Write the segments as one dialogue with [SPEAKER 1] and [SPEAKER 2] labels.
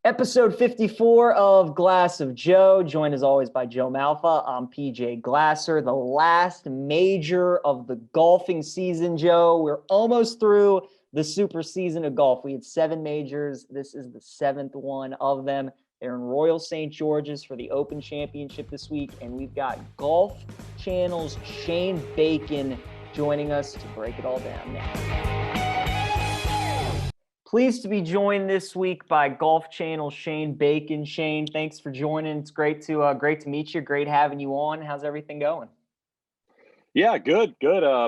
[SPEAKER 1] Episode 54 of Glass of Joe, joined as always by Joe Malfa. I'm PJ Glasser, the last major of the golfing season, Joe. We're almost through the super season of golf. We had 7 majors. This is the 7th one of them. They're in Royal St. George's for the Open Championship this week, and we've got Golf Channel's Shane Bacon joining us to break it all down now. Pleased to be joined this week by Golf Channel Shane Bacon. Shane, thanks for joining. It's great to meet you. Great having you on. How's everything going?
[SPEAKER 2] Yeah, good.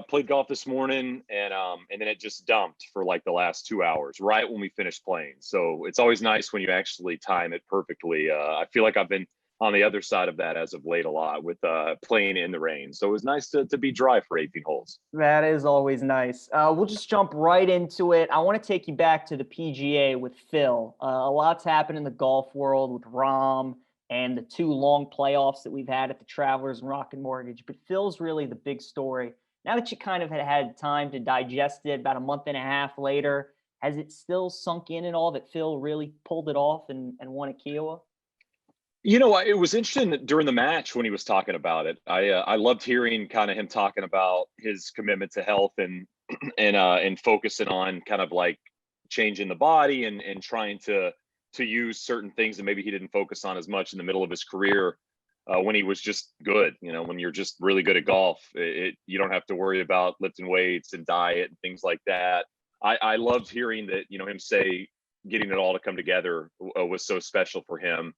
[SPEAKER 2] Played golf this morning, and then it just dumped for like the last 2 hours, right when we finished playing. So it's always nice when you actually time it perfectly. I feel like I've been on the other side of that as of late a lot with playing in the rain. So it was nice to be dry for 18 holes.
[SPEAKER 1] That is always nice. We'll just jump right into it. I want to take you back to the PGA with Phil. A lot's happened in the golf world with Rahm and the 2 long playoffs that we've had at the Travelers and Rocket Mortgage. But Phil's really the big story. Now that you kind of had time to digest it about a month and a half later, has it still sunk in at all that Phil really pulled it off and won at Kiowa?
[SPEAKER 2] You know, it was interesting that during the match when he was talking about it. I loved hearing kind of him talking about his commitment to health and and focusing on kind of like changing the body and trying to use certain things that maybe he didn't focus on as much in the middle of his career when he was just good. You know, when you're just really good at golf, you don't have to worry about lifting weights and diet and things like that. I loved hearing that, you know, him say getting it all to come together was so special for him.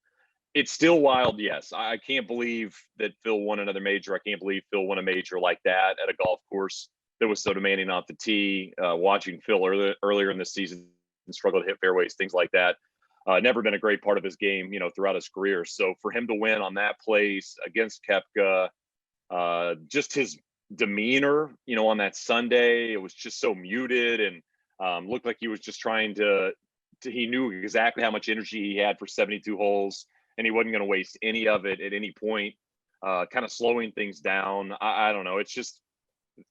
[SPEAKER 2] It's still wild, yes. I can't believe that Phil won another major. I can't believe Phil won a major like that at a golf course that was so demanding off the tee. Watching Phil earlier in the season struggle to hit fairways, things like that. Never been a great part of his game, you know, throughout his career. So for him to win on that place against Koepka, just his demeanor, you know, on that Sunday, it was just so muted and looked like he was just trying to. He knew exactly how much energy he had for 72 holes, and he wasn't going to waste any of it at any point. Kind of slowing things down. I don't know. It's just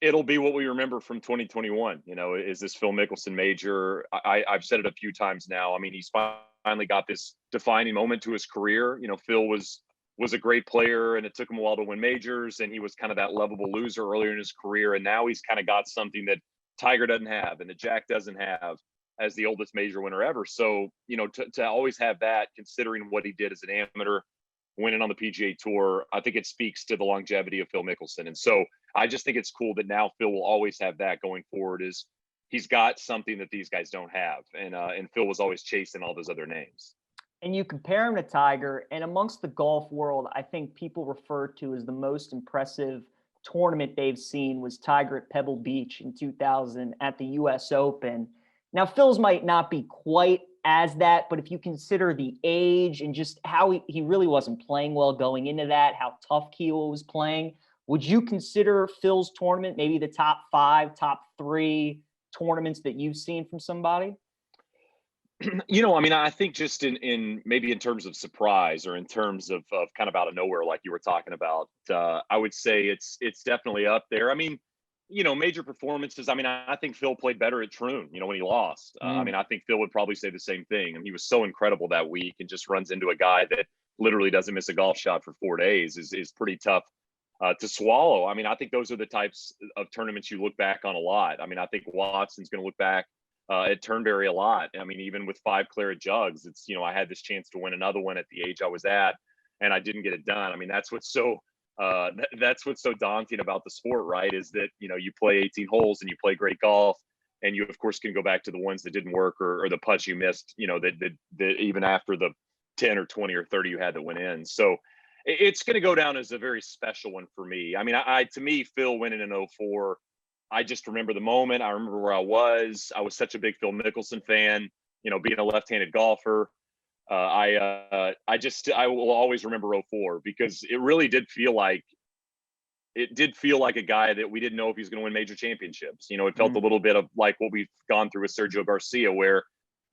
[SPEAKER 2] it'll be what we remember from 2021. You know, is this Phil Mickelson major? I've said it a few times now. I mean, he's finally got this defining moment to his career. You know, Phil was a great player, and it took him a while to win majors, and he was kind of that lovable loser earlier in his career, and now he's kind of got something that Tiger doesn't have, and that Jack doesn't have as the oldest major winner ever. So, you know, to always have that, considering what he did as an amateur, winning on the PGA Tour, I think it speaks to the longevity of Phil Mickelson. And so I just think it's cool that now Phil will always have that going forward. Is he's got something that these guys don't have, and Phil was always chasing all those other names.
[SPEAKER 1] And you compare him to Tiger, and amongst the golf world, I think people refer to as the most impressive tournament they've seen was Tiger at Pebble Beach in 2000 at the US Open. Now, Phil's might not be quite as that, but if you consider the age and just how he really wasn't playing well going into that, how tough Kiowa was playing, would you consider Phil's tournament maybe the top 5, top 3 tournaments that you've seen from somebody?
[SPEAKER 2] You know, I mean, I think just in maybe in terms of surprise or in terms of kind of out of nowhere, like you were talking about, I would say it's definitely up there. I mean, you know, major performances. I mean, I think Phil played better at Troon, you know, when he lost. I mean, I think Phil would probably say the same thing. And he was so incredible that week and just runs into a guy that literally doesn't miss a golf shot for 4 days is pretty tough to swallow. I mean, I think those are the types of tournaments you look back on a lot. I mean, I think Watson's going to look back at Turnberry a lot. I mean, even with 5 claret jugs, it's, you know, I had this chance to win another one at the age I was at, and I didn't get it done. I mean, that's what's so daunting about the sport, right? Is that, you know, you play 18 holes and you play great golf, and you of course can go back to the ones that didn't work or the putts you missed, you know, that even after the 10 or 20 or 30 you had that went in. So it's going to go down as a very special one for me. I mean, to me, Phil winning in '04. I just remember the moment. I remember where I was. I was such a big Phil Mickelson fan, you know, being a left-handed golfer. I will always remember '04 because it really did feel like a guy that we didn't know if he was going to win major championships. You know, it felt a little bit of like what we've gone through with Sergio Garcia, where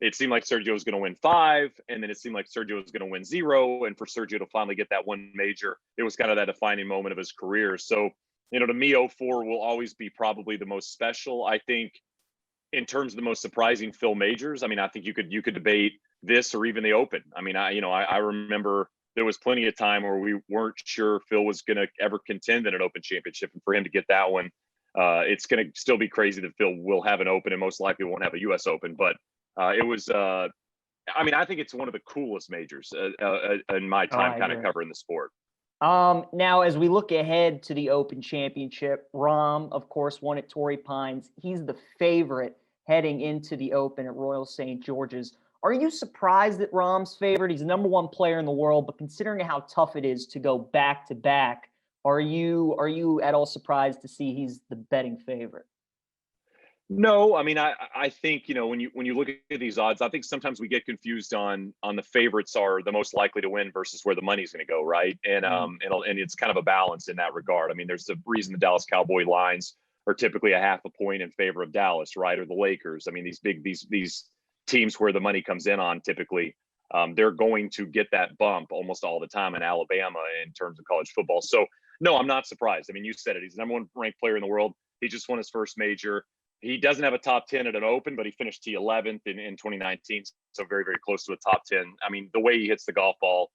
[SPEAKER 2] it seemed like Sergio was going to win 5, and then it seemed like Sergio was going to win 0. And for Sergio to finally get that one major, it was kind of that defining moment of his career. So, you know, to me, '04 will always be probably the most special. I think in terms of the most surprising Phil majors, I mean, I think you could debate this or even the Open. I mean, I remember there was plenty of time where we weren't sure Phil was going to ever contend in an Open championship, and for him to get that one, it's going to still be crazy that Phil will have an Open and most likely won't have a U.S. Open. But it was, I mean, I think it's one of the coolest majors in my time kind of covering the sport.
[SPEAKER 1] Now, as we look ahead to the Open Championship, Rahm, of course, won at Torrey Pines. He's the favorite heading into the Open at Royal St. George's. Are you surprised that Rahm's favored? He's the number one player in the world, but considering how tough it is to go back to back, are you at all surprised to see he's the betting favorite?
[SPEAKER 2] No, I mean, I think, when you look at these odds, I think sometimes we get confused on the favorites are the most likely to win versus where the money's going to go, right? And and it's kind of a balance in that regard. I mean, there's the reason the Dallas Cowboy lines are typically a half a point in favor of Dallas, right? Or the Lakers. I mean, these teams where the money comes in on typically, they're going to get that bump almost all the time in Alabama in terms of college football. So no, I'm not surprised. I mean, you said it. He's the number one ranked player in the world. He just won his first major. He doesn't have a top 10 at an Open, but he finished T11th in 2019. So very, very close to a top 10. I mean, the way he hits the golf ball,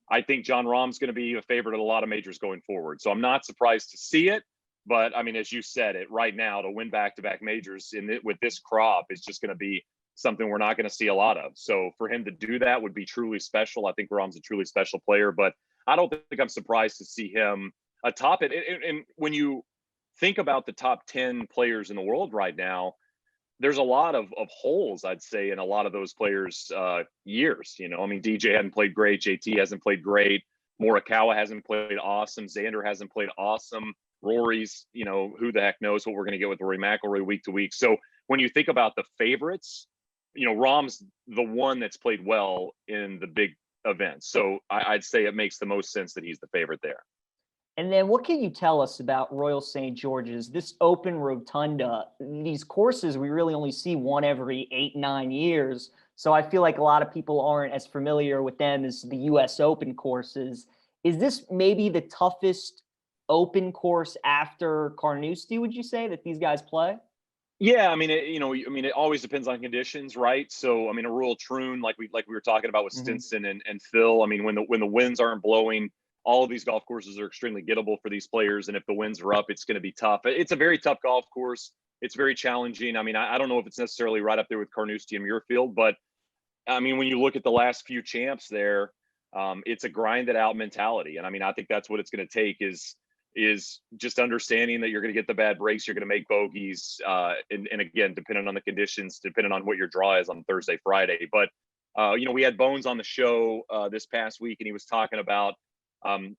[SPEAKER 2] I think Jon Rahm's going to be a favorite at a lot of majors going forward. So I'm not surprised to see it. But I mean, as you said it right now, to win back-to-back majors with this crop is just going to be something we're not going to see a lot of. So for him to do that would be truly special. I think Rahm's a truly special player, but I don't think I'm surprised to see him atop it. And when you think about the top 10 players in the world right now, there's a lot of holes, I'd say, in a lot of those players' years. I mean, DJ hasn't played great. JT hasn't played great. Morikawa hasn't played awesome. Xander hasn't played awesome. Rory's, who the heck knows what we're going to get with Rory McIlroy week to week. So when you think about the favorites, Rahm's the one that's played well in the big events. So I'd say it makes the most sense that he's the favorite there.
[SPEAKER 1] And then what can you tell us about Royal St. George's, this open rotunda? These courses, we really only see one every 8-9 years. So I feel like a lot of people aren't as familiar with them as the U.S. Open courses. Is this maybe the toughest open course after Carnoustie, would you say, that these guys play?
[SPEAKER 2] Yeah, I mean, it always depends on conditions, right? So, I mean, a Royal Troon, like we were talking about with Stinson and Phil. I mean, when the winds aren't blowing, all of these golf courses are extremely gettable for these players. And if the winds are up, it's going to be tough. It's a very tough golf course. It's very challenging. I mean, I don't know if it's necessarily right up there with Carnoustie and Muirfield, but I mean, when you look at the last few champs there, it's a grinded out mentality. And I mean, I think that's what it's going to take is just understanding that you're going to get the bad breaks, you're going to make bogeys, and again, depending on the conditions, depending on what your draw is on Thursday, Friday. But we had Bones on the show this past week, and he was talking about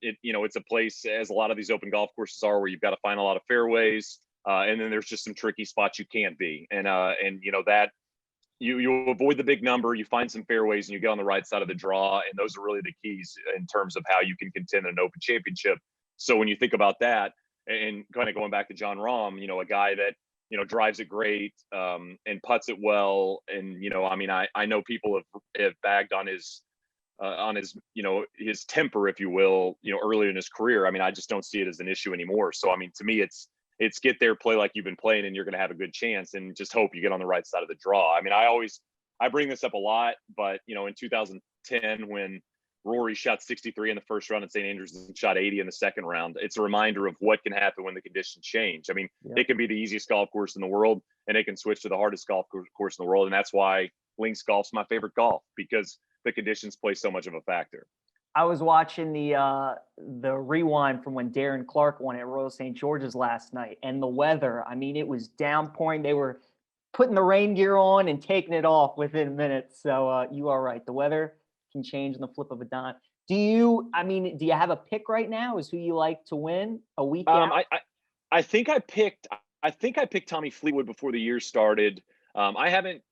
[SPEAKER 2] it's a place, as a lot of these open golf courses are, where you've got to find a lot of fairways, and then there's just some tricky spots you can't be, and that you avoid the big number, you find some fairways, and you get on the right side of the draw, and those are really the keys in terms of how you can contend in an Open Championship. So when you think about that, and kind of going back to Jon Rahm, a guy that drives it great, and putts it well, and I mean, I know people have bagged on his his temper, if you will, earlier in his career. I mean, I just don't see it as an issue anymore. So I mean, to me, it's get there, play like you've been playing, and you're going to have a good chance, and just hope you get on the right side of the draw. I mean, I bring this up a lot, but in 2010, when Rory shot 63 in the first round at St. Andrews and shot 80 in the second round, it's a reminder of what can happen when the conditions change. I mean, It can be the easiest golf course in the world, and it can switch to the hardest golf course in the world. And that's why links golf's my favorite golf, because the conditions play so much of a factor.
[SPEAKER 1] I was watching the rewind from when Darren Clarke won at Royal St. George's last night, and the weather, I mean, it was downpouring. They were putting the rain gear on and taking it off within minutes. So you are right. The weather can change in the flip of a dime. Do you have a pick right now as who you like to win a week out?
[SPEAKER 2] I think I picked Tommy Fleetwood before the year started. I haven't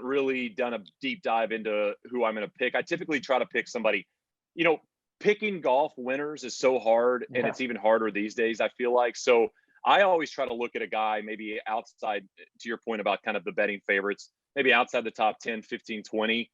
[SPEAKER 2] really done a deep dive into who I'm going to pick. I typically try to pick somebody. Picking golf winners is so hard, and it's even harder these days, I feel like. So I always try to look at a guy maybe outside, to your point about kind of the betting favorites, maybe outside the top 10, 15, 20.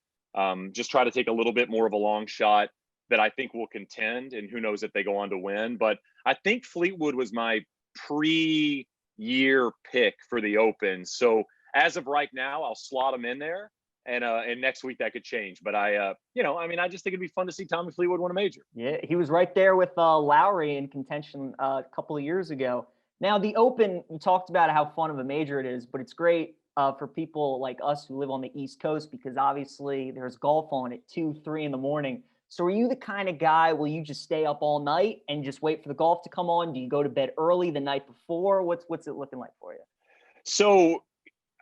[SPEAKER 2] Just try to take a little bit more of a long shot that I think will contend, and who knows if they go on to win. But I think Fleetwood was my pre-year pick for the Open. So as of right now, I'll slot him in there. and next week that could change. But I mean, I just think it'd be fun to see Tommy Fleetwood win a major.
[SPEAKER 1] Yeah, he was right there with Lowry in contention a couple of years ago. Now, the Open, you talked about how fun of a major it is, but it's great for people like us who live on the East Coast because obviously there's golf on at 2, 3 in the morning. So are you the kind of guy, will you just stay up all night and just wait for the golf to come on? Do you go to bed early the night before? What's it looking like for you?
[SPEAKER 2] So,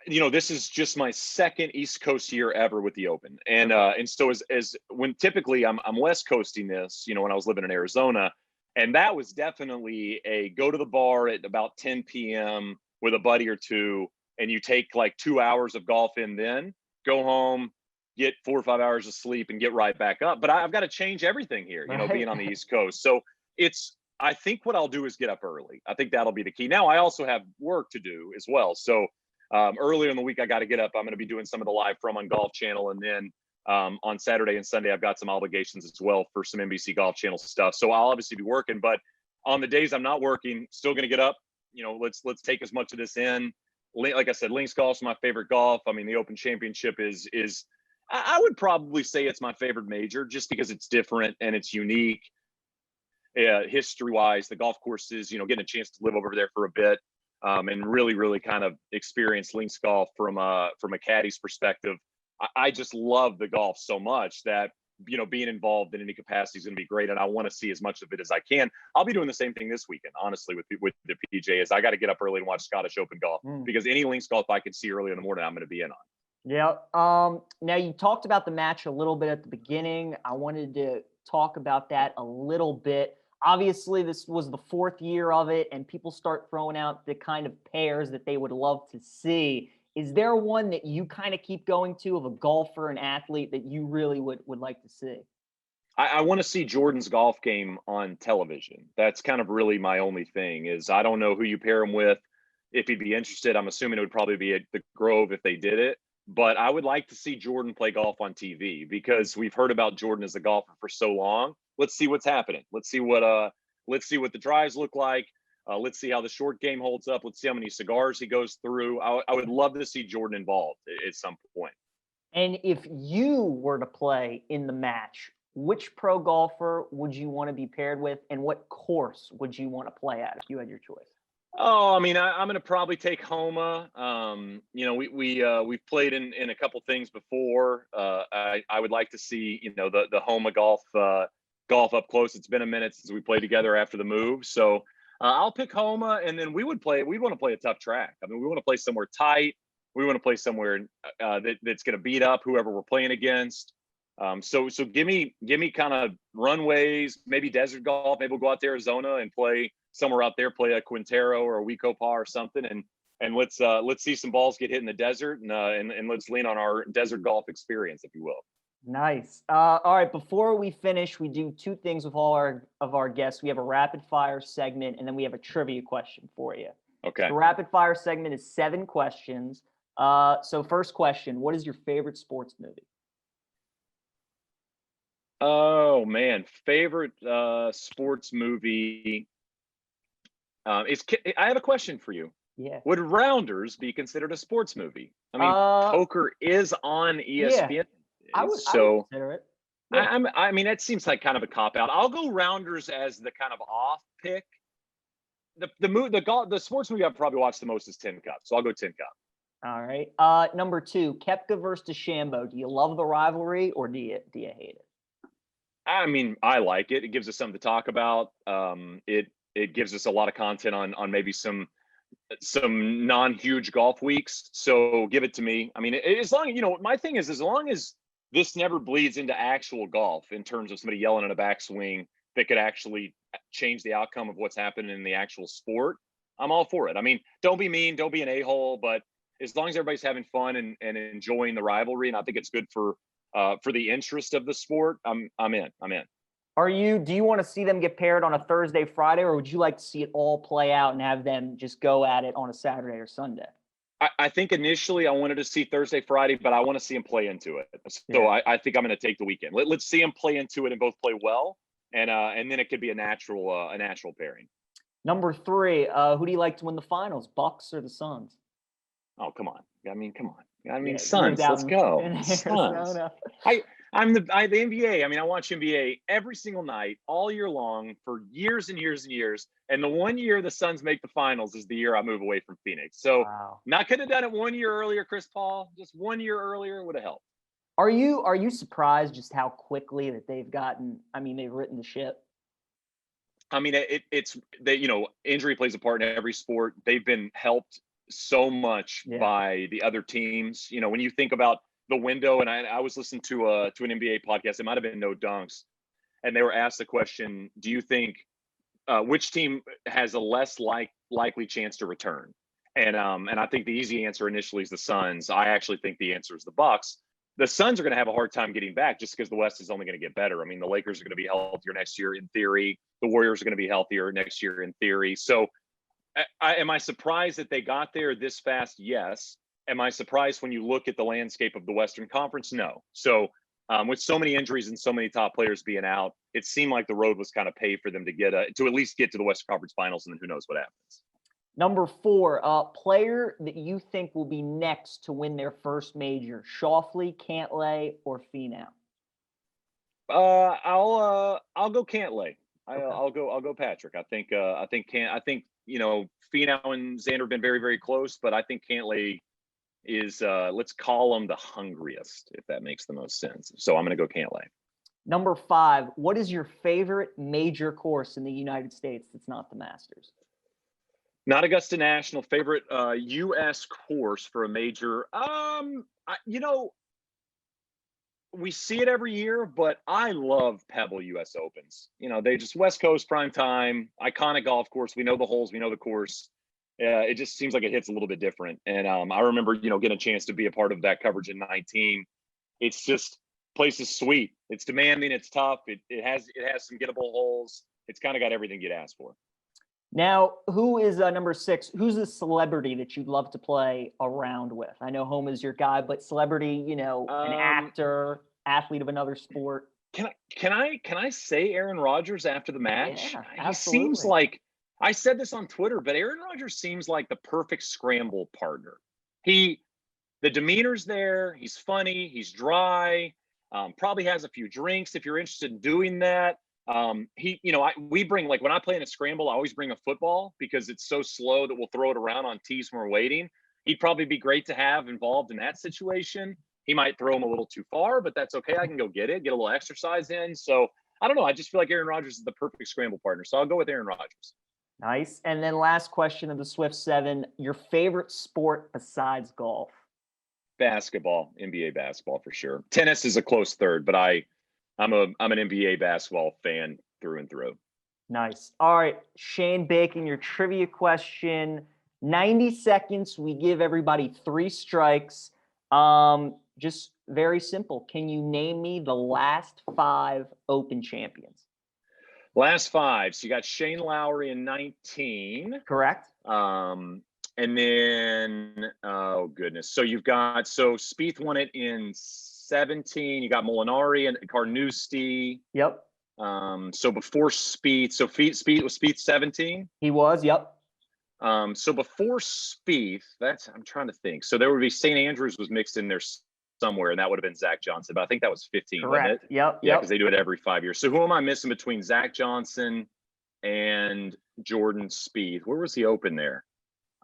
[SPEAKER 2] this is just my second East Coast year ever with the Open, and so as when typically I'm West Coasting this, when I was living in Arizona, and that was definitely a go to the bar at about 10 p.m. with a buddy or two, and you take like 2 hours of golf in, then go home, get 4 or 5 hours of sleep, and get right back up. But I've got to change everything here, being on the East Coast. So I think what I'll do is get up early. I think that'll be the key. Now I also have work to do as well, so. Earlier in the week, I got to get up. I'm going to be doing some of the live from on Golf Channel. And then on Saturday and Sunday, I've got some obligations as well for some NBC Golf Channel stuff. So I'll obviously be working, but on the days I'm not working, still going to get up. Let's take as much of this in. Like I said, links golf is my favorite golf. I mean, the Open Championship is I would probably say it's my favorite major just because it's different and it's unique. History wise, the golf courses, getting a chance to live over there for a bit. And really, really kind of experience links golf from a caddy's perspective. I just love the golf so much that, being involved in any capacity is going to be great. And I want to see as much of it as I can. I'll be doing the same thing this weekend, honestly, with the PJ, is I got to get up early and watch Scottish Open golf because any links golf I can see early in the morning, I'm going to be in on.
[SPEAKER 1] Yeah. Now you talked about the match a little bit at the beginning. I wanted to talk about that a little bit. Obviously, this was the 4th year of it, and people start throwing out the kind of pairs that they would love to see. Is there one that you kind of keep going to of a golfer and athlete that you really would like to see?
[SPEAKER 2] I want to see Jordan's golf game on television. That's kind of really my only thing is I don't know who you pair him with. If he'd be interested, I'm assuming it would probably be at the Grove if they did it. But I would like to see Jordan play golf on TV because we've heard about Jordan as a golfer for so long. Let's see what's happening. Let's see what the drives look like. Let's see how the short game holds up. Let's see how many cigars he goes through. I would love to see Jordan involved at some point.
[SPEAKER 1] And if you were to play in the match, which pro golfer would you want to be paired with, and what course would you want to play at if you had your choice?
[SPEAKER 2] Oh, I mean, I'm going to probably take Homa. We've played in a couple things before. I would like to see the Homa golf up close. It's been a minute since we played together after the move, so I'll pick Homa, and then we'd want to play a tough track. I mean, we want to play somewhere tight. We want to play somewhere that's going to beat up whoever we're playing against. So give me kind of runways, maybe desert golf. Maybe we'll go out to Arizona and play somewhere out there, play a Quintero or a Wekopa or something, and let's see some balls get hit in the desert, and let's lean on our desert golf experience, if you will.
[SPEAKER 1] Nice. All right. Before we finish, we do 2 things with all of our guests. We have a rapid fire segment, and then we have a trivia question for you.
[SPEAKER 2] Okay.
[SPEAKER 1] The rapid fire segment is 7 questions. So first question: what is your favorite sports movie?
[SPEAKER 2] Oh man, favorite sports movie. I have a question for you.
[SPEAKER 1] Yeah.
[SPEAKER 2] Would Rounders be considered a sports movie? I mean, poker is on ESPN.
[SPEAKER 1] Yeah, I would consider it.
[SPEAKER 2] Yeah. I mean, that seems like kind of a cop out. I'll go Rounders as the kind of off pick. The sports movie I've probably watched the most is Tin Cup, so I'll go Tin Cup.
[SPEAKER 1] All right. Number 2, Koepka versus DeChambeau. Do you love the rivalry or do you hate it?
[SPEAKER 2] I mean, I like it. It gives us something to talk about. It gives us a lot of content on maybe some non-huge golf weeks. So give it to me. I mean, as long my thing is, as long as this never bleeds into actual golf in terms of somebody yelling at a backswing that could actually change the outcome of what's happening in the actual sport, I'm all for it. I mean, don't be mean, don't be an a-hole, but as long as everybody's having fun and enjoying the rivalry, and I think it's good for the interest of the sport, I'm in.
[SPEAKER 1] Do you want to see them get paired on a Thursday, Friday, or would you like to see it all play out and have them just go at it on a Saturday or Sunday?
[SPEAKER 2] I think initially I wanted to see Thursday, Friday, but I want to see them play into it. So yeah. I think I'm going to take the weekend. Let's see them play into it and both play well, and then it could be a natural pairing.
[SPEAKER 1] Number 3, who do you like to win the finals, Bucks or the Suns?
[SPEAKER 2] Oh, come on. I mean, come on. I mean,
[SPEAKER 1] Yeah, he lives
[SPEAKER 2] Suns,
[SPEAKER 1] out
[SPEAKER 2] let's go.
[SPEAKER 1] in
[SPEAKER 2] Suns.
[SPEAKER 1] Arizona.
[SPEAKER 2] The NBA. I mean, I watch NBA every single night, all year long, for years and years and years. And the one year the Suns make the finals is the year I move away from Phoenix. So
[SPEAKER 1] Wow.
[SPEAKER 2] not could have done it 1 year earlier, Chris Paul. Just 1 year earlier would have helped.
[SPEAKER 1] Are you surprised just how quickly that they've gotten? I mean, they've written the ship.
[SPEAKER 2] I mean, it's they, injury plays a part in every sport. They've been helped so much
[SPEAKER 1] Yeah.
[SPEAKER 2] by the other teams. When you think about the window, and I was listening to an NBA podcast. It might have been No Dunks, and they were asked the question: do you think which team has a less likely chance to return? And I think the easy answer initially is the Suns. I actually think the answer is the Bucks. The Suns are going to have a hard time getting back just because the West is only going to get better. I mean, the Lakers are going to be healthier next year in theory. The Warriors are going to be healthier next year in theory. So, am I surprised that they got there this fast? Yes. Am I surprised when you look at the landscape of the Western Conference? No. So, with so many injuries and so many top players being out, it seemed like the road was kind of paved for them to to at least get to the Western Conference Finals, and then who knows what happens.
[SPEAKER 1] Number 4, player that you think will be next to win their first major: Schauffele, Cantlay, or Finau?
[SPEAKER 2] I'll go Cantlay.
[SPEAKER 1] Okay.
[SPEAKER 2] I'll go Patrick. I think Finau and Xander have been very, very close, but I think Cantlay is let's call him the hungriest, if that makes the most sense. So I'm going to go Cantlay.
[SPEAKER 1] Number 5, what is your favorite major course in the United States that's not the Masters?
[SPEAKER 2] Not Augusta National. Favorite U.S. course for a major. We see it every year, but I love Pebble U.S. Opens. They just West Coast prime time, iconic golf course. We know the holes, we know the course. It just seems like it hits a little bit different. And I remember, getting a chance to be a part of that coverage in 19. It's just place is sweet. It's demanding. It's tough. It has some gettable holes. It's kind of got everything you'd ask for.
[SPEAKER 1] Now, who is number 6? Who's a celebrity that you'd love to play around with? I know home is your guy, but celebrity, an actor, athlete of another sport.
[SPEAKER 2] Can I say Aaron Rodgers after the match?
[SPEAKER 1] Yeah,
[SPEAKER 2] He
[SPEAKER 1] absolutely.
[SPEAKER 2] seems like, I said this on Twitter, but Aaron Rodgers seems like the perfect scramble partner. The demeanor's there. He's funny. He's dry. Probably has a few drinks if you're interested in doing that. We bring, like, when I play in a scramble, I always bring a football because it's so slow that we'll throw it around on tees when we're waiting. He'd probably be great to have involved in that situation. He might throw him a little too far, but that's okay. I can go get a little exercise in. So I don't know. I just feel like Aaron Rodgers is the perfect scramble partner. So I'll go with Aaron Rodgers.
[SPEAKER 1] Nice. And then last question of the Swift 7, your favorite sport besides golf?
[SPEAKER 2] Basketball, NBA basketball for sure. Tennis is a close third, but I'm an NBA basketball fan through and through.
[SPEAKER 1] Nice. All right, Shane Bacon, your trivia question. 90 seconds. We give everybody 3 strikes. Just very simple. Can you name me the last 5 Open champions?
[SPEAKER 2] Last 5. So you got Shane Lowry in 19.
[SPEAKER 1] Correct.
[SPEAKER 2] And then, oh goodness. So Spieth won it in 17. You got Molinari and Carnoustie.
[SPEAKER 1] Yep.
[SPEAKER 2] So before Spieth, was Spieth 17?
[SPEAKER 1] He was, yep.
[SPEAKER 2] So before Spieth, I'm trying to think. So there would be St. Andrews was mixed in there somewhere, and that would have been Zach Johnson. But I think that was 15,
[SPEAKER 1] Correct.
[SPEAKER 2] wasn't it?
[SPEAKER 1] Yep.
[SPEAKER 2] Yeah, because they do it every 5 years. So who am I missing between Zach Johnson and Jordan Spieth? Where was the Open there?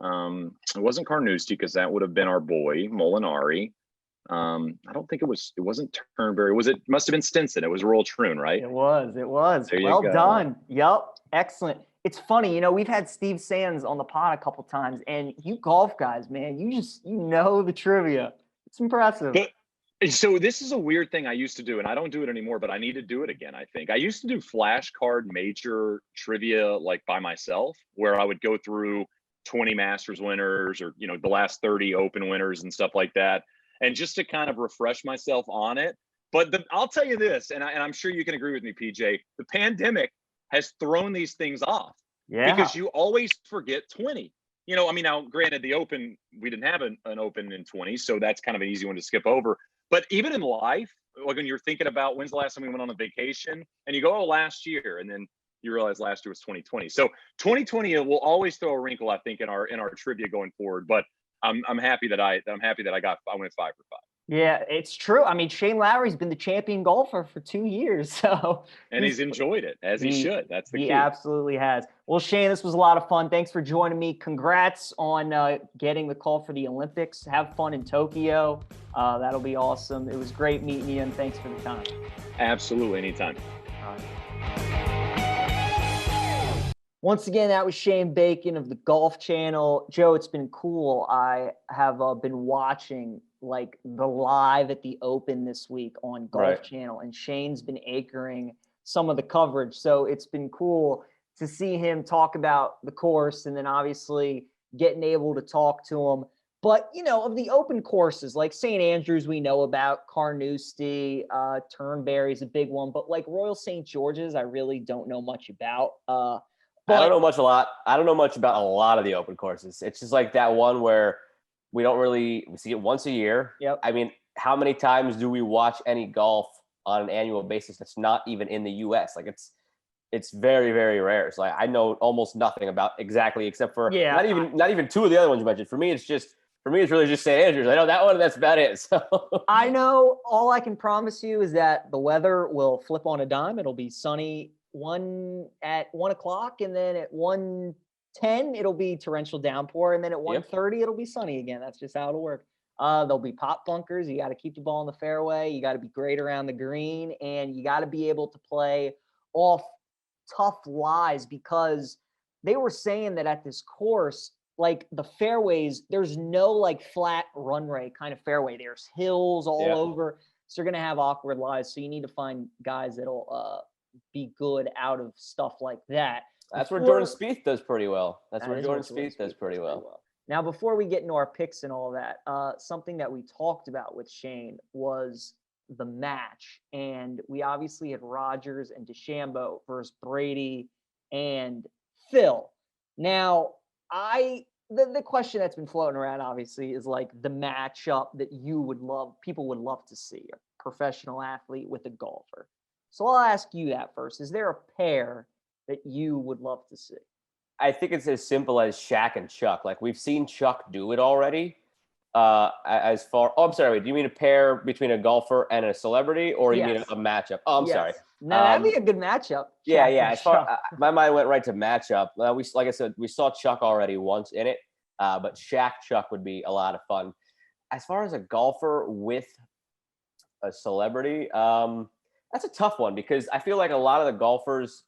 [SPEAKER 2] It wasn't Carnoustie because that would have been our boy Molinari. I don't think it wasn't Turnberry. Must have been Stinson. It was Royal Troon, right?
[SPEAKER 1] It was.
[SPEAKER 2] There you
[SPEAKER 1] Well
[SPEAKER 2] go.
[SPEAKER 1] done. Yep. Excellent. It's funny, we've had Steve Sands on the pod a couple times, and you golf guys, man, you know the trivia. It's impressive.
[SPEAKER 2] So this is a weird thing I used to do, and I don't do it anymore, but I need to do it again, I think. I used to do flashcard major trivia, like, by myself, where I would go through 20 Masters winners or, the last 30 Open winners and stuff like that. And just to kind of refresh myself on it. But I'll tell you this, and I'm sure you can agree with me, PJ, the pandemic has thrown these things off.
[SPEAKER 1] Yeah.
[SPEAKER 2] Because you always forget 20. Now, granted, the Open, we didn't have an Open in 20, so that's kind of an easy one to skip over. But even in life, like when you're thinking about when's the last time we went on a vacation, and you go, oh, last year, and then you realize last year was 2020. So 2020 will always throw a wrinkle, I think, in our trivia going forward. But I'm happy that I went 5 for 5.
[SPEAKER 1] Yeah, it's true. I mean, Shane Lowry's been the champion golfer for 2 years, so
[SPEAKER 2] And
[SPEAKER 1] he's
[SPEAKER 2] he's enjoyed it as he
[SPEAKER 1] he
[SPEAKER 2] should. That's the
[SPEAKER 1] he
[SPEAKER 2] key.
[SPEAKER 1] absolutely has. Well, Shane, this was a lot of fun. Thanks for joining me. Congrats on getting the call for the Olympics. Have fun in Tokyo. That'll be awesome. It was great meeting you, and thanks for the time.
[SPEAKER 2] Absolutely, anytime.
[SPEAKER 1] All right. Once again, that was Shane Bacon of the Golf Channel. Joe, it's been cool. I have been watching like the live at the Open this week on Golf
[SPEAKER 3] Right.
[SPEAKER 1] Channel, and Shane's been anchoring some of the coverage. So it's been cool to see him talk about the course, and then obviously getting able to talk to him. But, you know, of the open courses, like St. Andrews, we know about, Carnoustie, Turnberry is a big one, but like Royal St. George's, I really don't know much about.
[SPEAKER 3] I don't know much about a lot of the open courses. It's just like that one where we see it once a year.
[SPEAKER 1] Yep.
[SPEAKER 3] I mean, how many times do we watch any golf on an annual basis that's not even in the US? Like it's very, very rare. So like, I know almost nothing about exactly except for not even two of the other ones you mentioned. For me, it's really just St. Andrews. I know that one, and that's about it. So
[SPEAKER 1] I know all I can promise you is that the weather will flip on a dime. It'll be sunny at 1 o'clock, and then at 1:10 it'll be torrential downpour, and then at 1:30 it'll be sunny again. That's just how it'll work. There'll be pop bunkers. You got to keep the ball in the fairway. You got to be great around the green, and you got to be able to play off tough lies, because they were saying that at this course, like the fairways, there's no like flat runway kind of fairway. There's hills all over. So you're going to have awkward lies. So you need to find guys that'll be good out of stuff like that.
[SPEAKER 3] That's where Jordan Spieth does pretty well.
[SPEAKER 1] Now, before we get into our picks and all that, something that we talked about with Shane was the match. And we obviously had Rodgers and DeChambeau versus Brady and Phil. Now, the question that's been floating around obviously is like the matchup that people would love to see, a professional athlete with a golfer. So I'll ask you that first. Is there a pair that you would love to see?
[SPEAKER 3] I think it's as simple as Shaq and Chuck. Like we've seen Chuck do it already. I'm sorry. Do you mean a pair between a golfer and a celebrity, or you mean a matchup? Oh, I'm sorry.
[SPEAKER 1] No, that'd be a good matchup.
[SPEAKER 3] Yeah. My mind went right to matchup. Like I said, we saw Chuck already once in it, but Shaq Chuck would be a lot of fun. As far as a golfer with a celebrity, that's a tough one, because I feel like a lot of the golfers,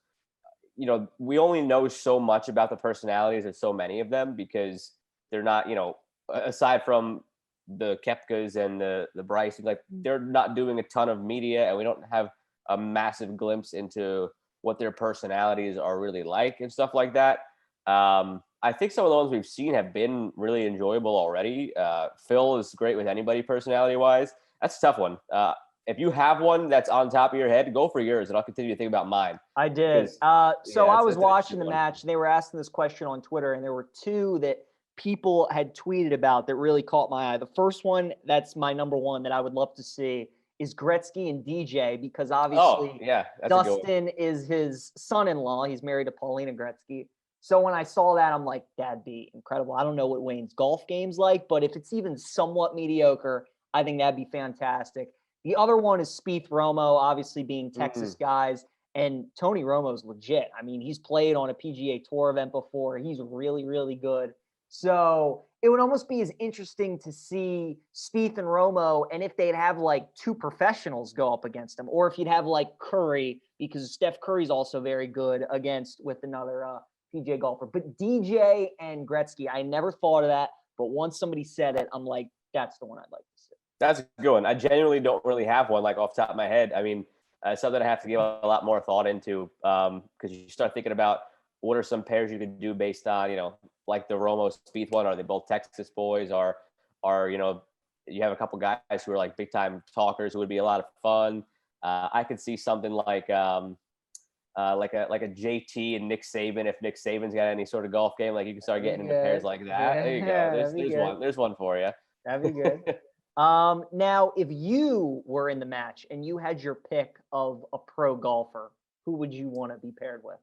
[SPEAKER 3] you know, we only know so much about the personalities of so many of them, because they're not, you know, aside from the Koepkas and the Bryce, like they're not doing a ton of media, and we don't have a massive glimpse into what their personalities are really like and stuff like that. I think some of the ones we've seen have been really enjoyable already. Phil is great with anybody personality wise. That's a tough one. If you have one that's on top of your head, go for yours, and I'll continue to think about mine.
[SPEAKER 1] I did. I was watching the match, and they were asking this question on Twitter, and there were two that people had tweeted about that really caught my eye. The first one, that's my number one that I would love to see, is Gretzky and DJ, because obviously Dustin is his son-in-law. He's married to Paulina Gretzky. So when I saw that, I'm like, that'd be incredible. I don't know what Wayne's golf game's like, but if it's even somewhat mediocre, I think that'd be fantastic. The other one is Spieth Romo, obviously being Texas guys, and Tony Romo's legit. I mean, he's played on a PGA Tour event before. He's really, really good. So it would almost be as interesting to see Spieth and Romo, and if they'd have like two professionals go up against them, or if you'd have like Curry, because Steph Curry's also very good with another PGA golfer. But DJ and Gretzky, I never thought of that, but once somebody said it, I'm like, that's the one I'd like to see.
[SPEAKER 3] That's a good one. I genuinely don't really have one like off the top of my head. I mean, something I have to give a lot more thought into, because you start thinking about what are some pairs you could do based on, you know, like the Romo Spieth one. Are they both Texas boys? Are you know, you have a couple guys who are like big time talkers who would be a lot of fun. I could see something like a JT and Nick Saban, if Nick Saban's got any sort of golf game, like you can start getting into pairs like that.
[SPEAKER 1] Yeah,
[SPEAKER 3] there you go. There's one for you.
[SPEAKER 1] That'd be good. Now, if you were in the match and you had your pick of a pro golfer, who would you want to be paired with?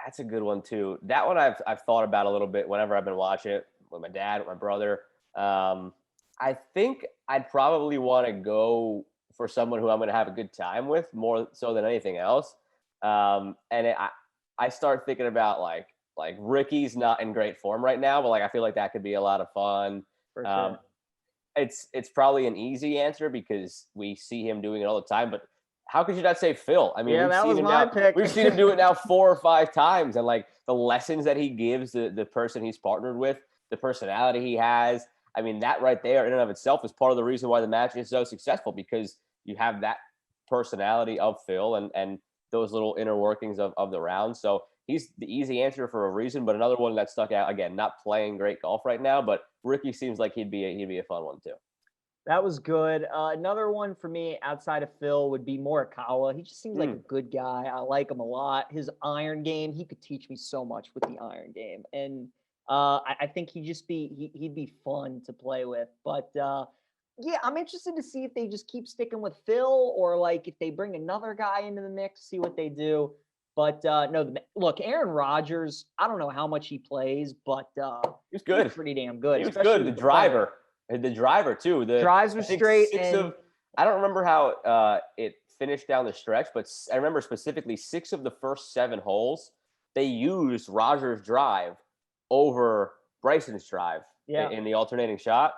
[SPEAKER 3] That's a good one too. That one I've thought about a little bit whenever I've been watching it with my dad, with my brother. I think I'd probably want to go for someone who I'm going to have a good time with more so than anything else. I start thinking about like Ricky's not in great form right now, but like I feel like that could be a lot of fun.
[SPEAKER 1] For
[SPEAKER 3] Um,
[SPEAKER 1] sure.
[SPEAKER 3] it's probably an easy answer because we see him doing it all the time. But how could you not say Phil? I mean,
[SPEAKER 1] Yeah, that was my pick.
[SPEAKER 3] We've seen him do it now 4 or 5 times, and like the lessons that he gives the person he's partnered with, the personality he has. I mean, that right there in and of itself is part of the reason why the match is so successful because you have that personality of Phil and those little inner workings of the round. So he's the easy answer for a reason. But another one that stuck out again, not playing great golf right now, but Ricky seems like he'd be a fun one too.
[SPEAKER 1] That was good. Another one for me outside of Phil would be Morikawa. He just seems like a
[SPEAKER 3] Mm.
[SPEAKER 1] good guy. I like him a lot. His iron game, he could teach me so much with the iron game, and I think he'd be fun to play with. But yeah, I'm interested to see if they just keep sticking with Phil or like if they bring another guy into the mix, see what they do. But no, look, Aaron Rodgers. I don't know how much he plays, but
[SPEAKER 3] He was good.
[SPEAKER 1] he's pretty damn good.
[SPEAKER 3] He was
[SPEAKER 1] especially
[SPEAKER 3] good.
[SPEAKER 1] with the putter.
[SPEAKER 3] The driver too.
[SPEAKER 1] Drives
[SPEAKER 3] I
[SPEAKER 1] were
[SPEAKER 3] think
[SPEAKER 1] straight
[SPEAKER 3] six
[SPEAKER 1] and
[SPEAKER 3] of I don't remember how it finished down the stretch, but I remember specifically 6 of the first 7 holes they used Rogers' drive over Bryson's drive
[SPEAKER 1] yeah.
[SPEAKER 3] in the alternating shot.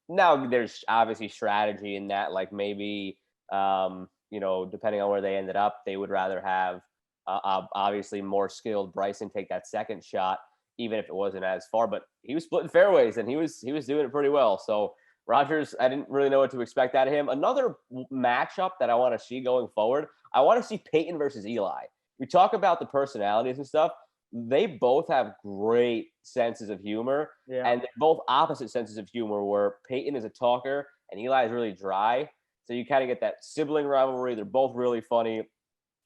[SPEAKER 3] Now there's obviously strategy in that, like maybe depending on where they ended up, they would rather have obviously more skilled Bryson take that second shot even if it wasn't as far. But he was splitting fairways and he was doing it pretty well. So Rogers, I didn't really know what to expect out of him. Another matchup that I want to see going forward, I want to see Peyton versus Eli. We talk about the personalities and stuff. They both have great senses of humor,
[SPEAKER 1] Yeah.
[SPEAKER 3] and they're both opposite senses of humor. Where Peyton is a talker and Eli is really dry. So you kind of get that sibling rivalry. They're both really funny.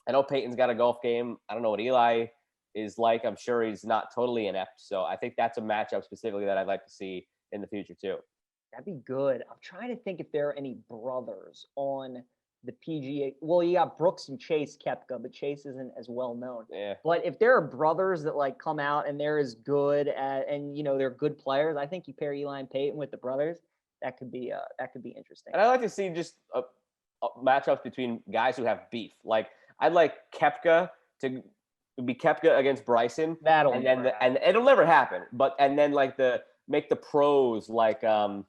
[SPEAKER 3] I know Peyton's got a golf game. I don't know what Eli is like. I'm sure he's not totally inept. So I think that's a matchup specifically that I'd like to see in the future too.
[SPEAKER 1] That'd be good. I'm trying to think if there are any brothers on the PGA. Well, you got Brooks and Chase Koepka, but Chase isn't as well known.
[SPEAKER 3] Yeah.
[SPEAKER 1] But if there are brothers that like come out and they're as good and they're good players, I think you pair Eli and Peyton with the brothers. That could be interesting.
[SPEAKER 3] And I like to see just matchups between guys who have beef. Like I'd like Koepka to be Koepka against Bryson,
[SPEAKER 1] That'll
[SPEAKER 3] and
[SPEAKER 1] never
[SPEAKER 3] then
[SPEAKER 1] happen.
[SPEAKER 3] and it'll never happen. But and then like make the pros like Conor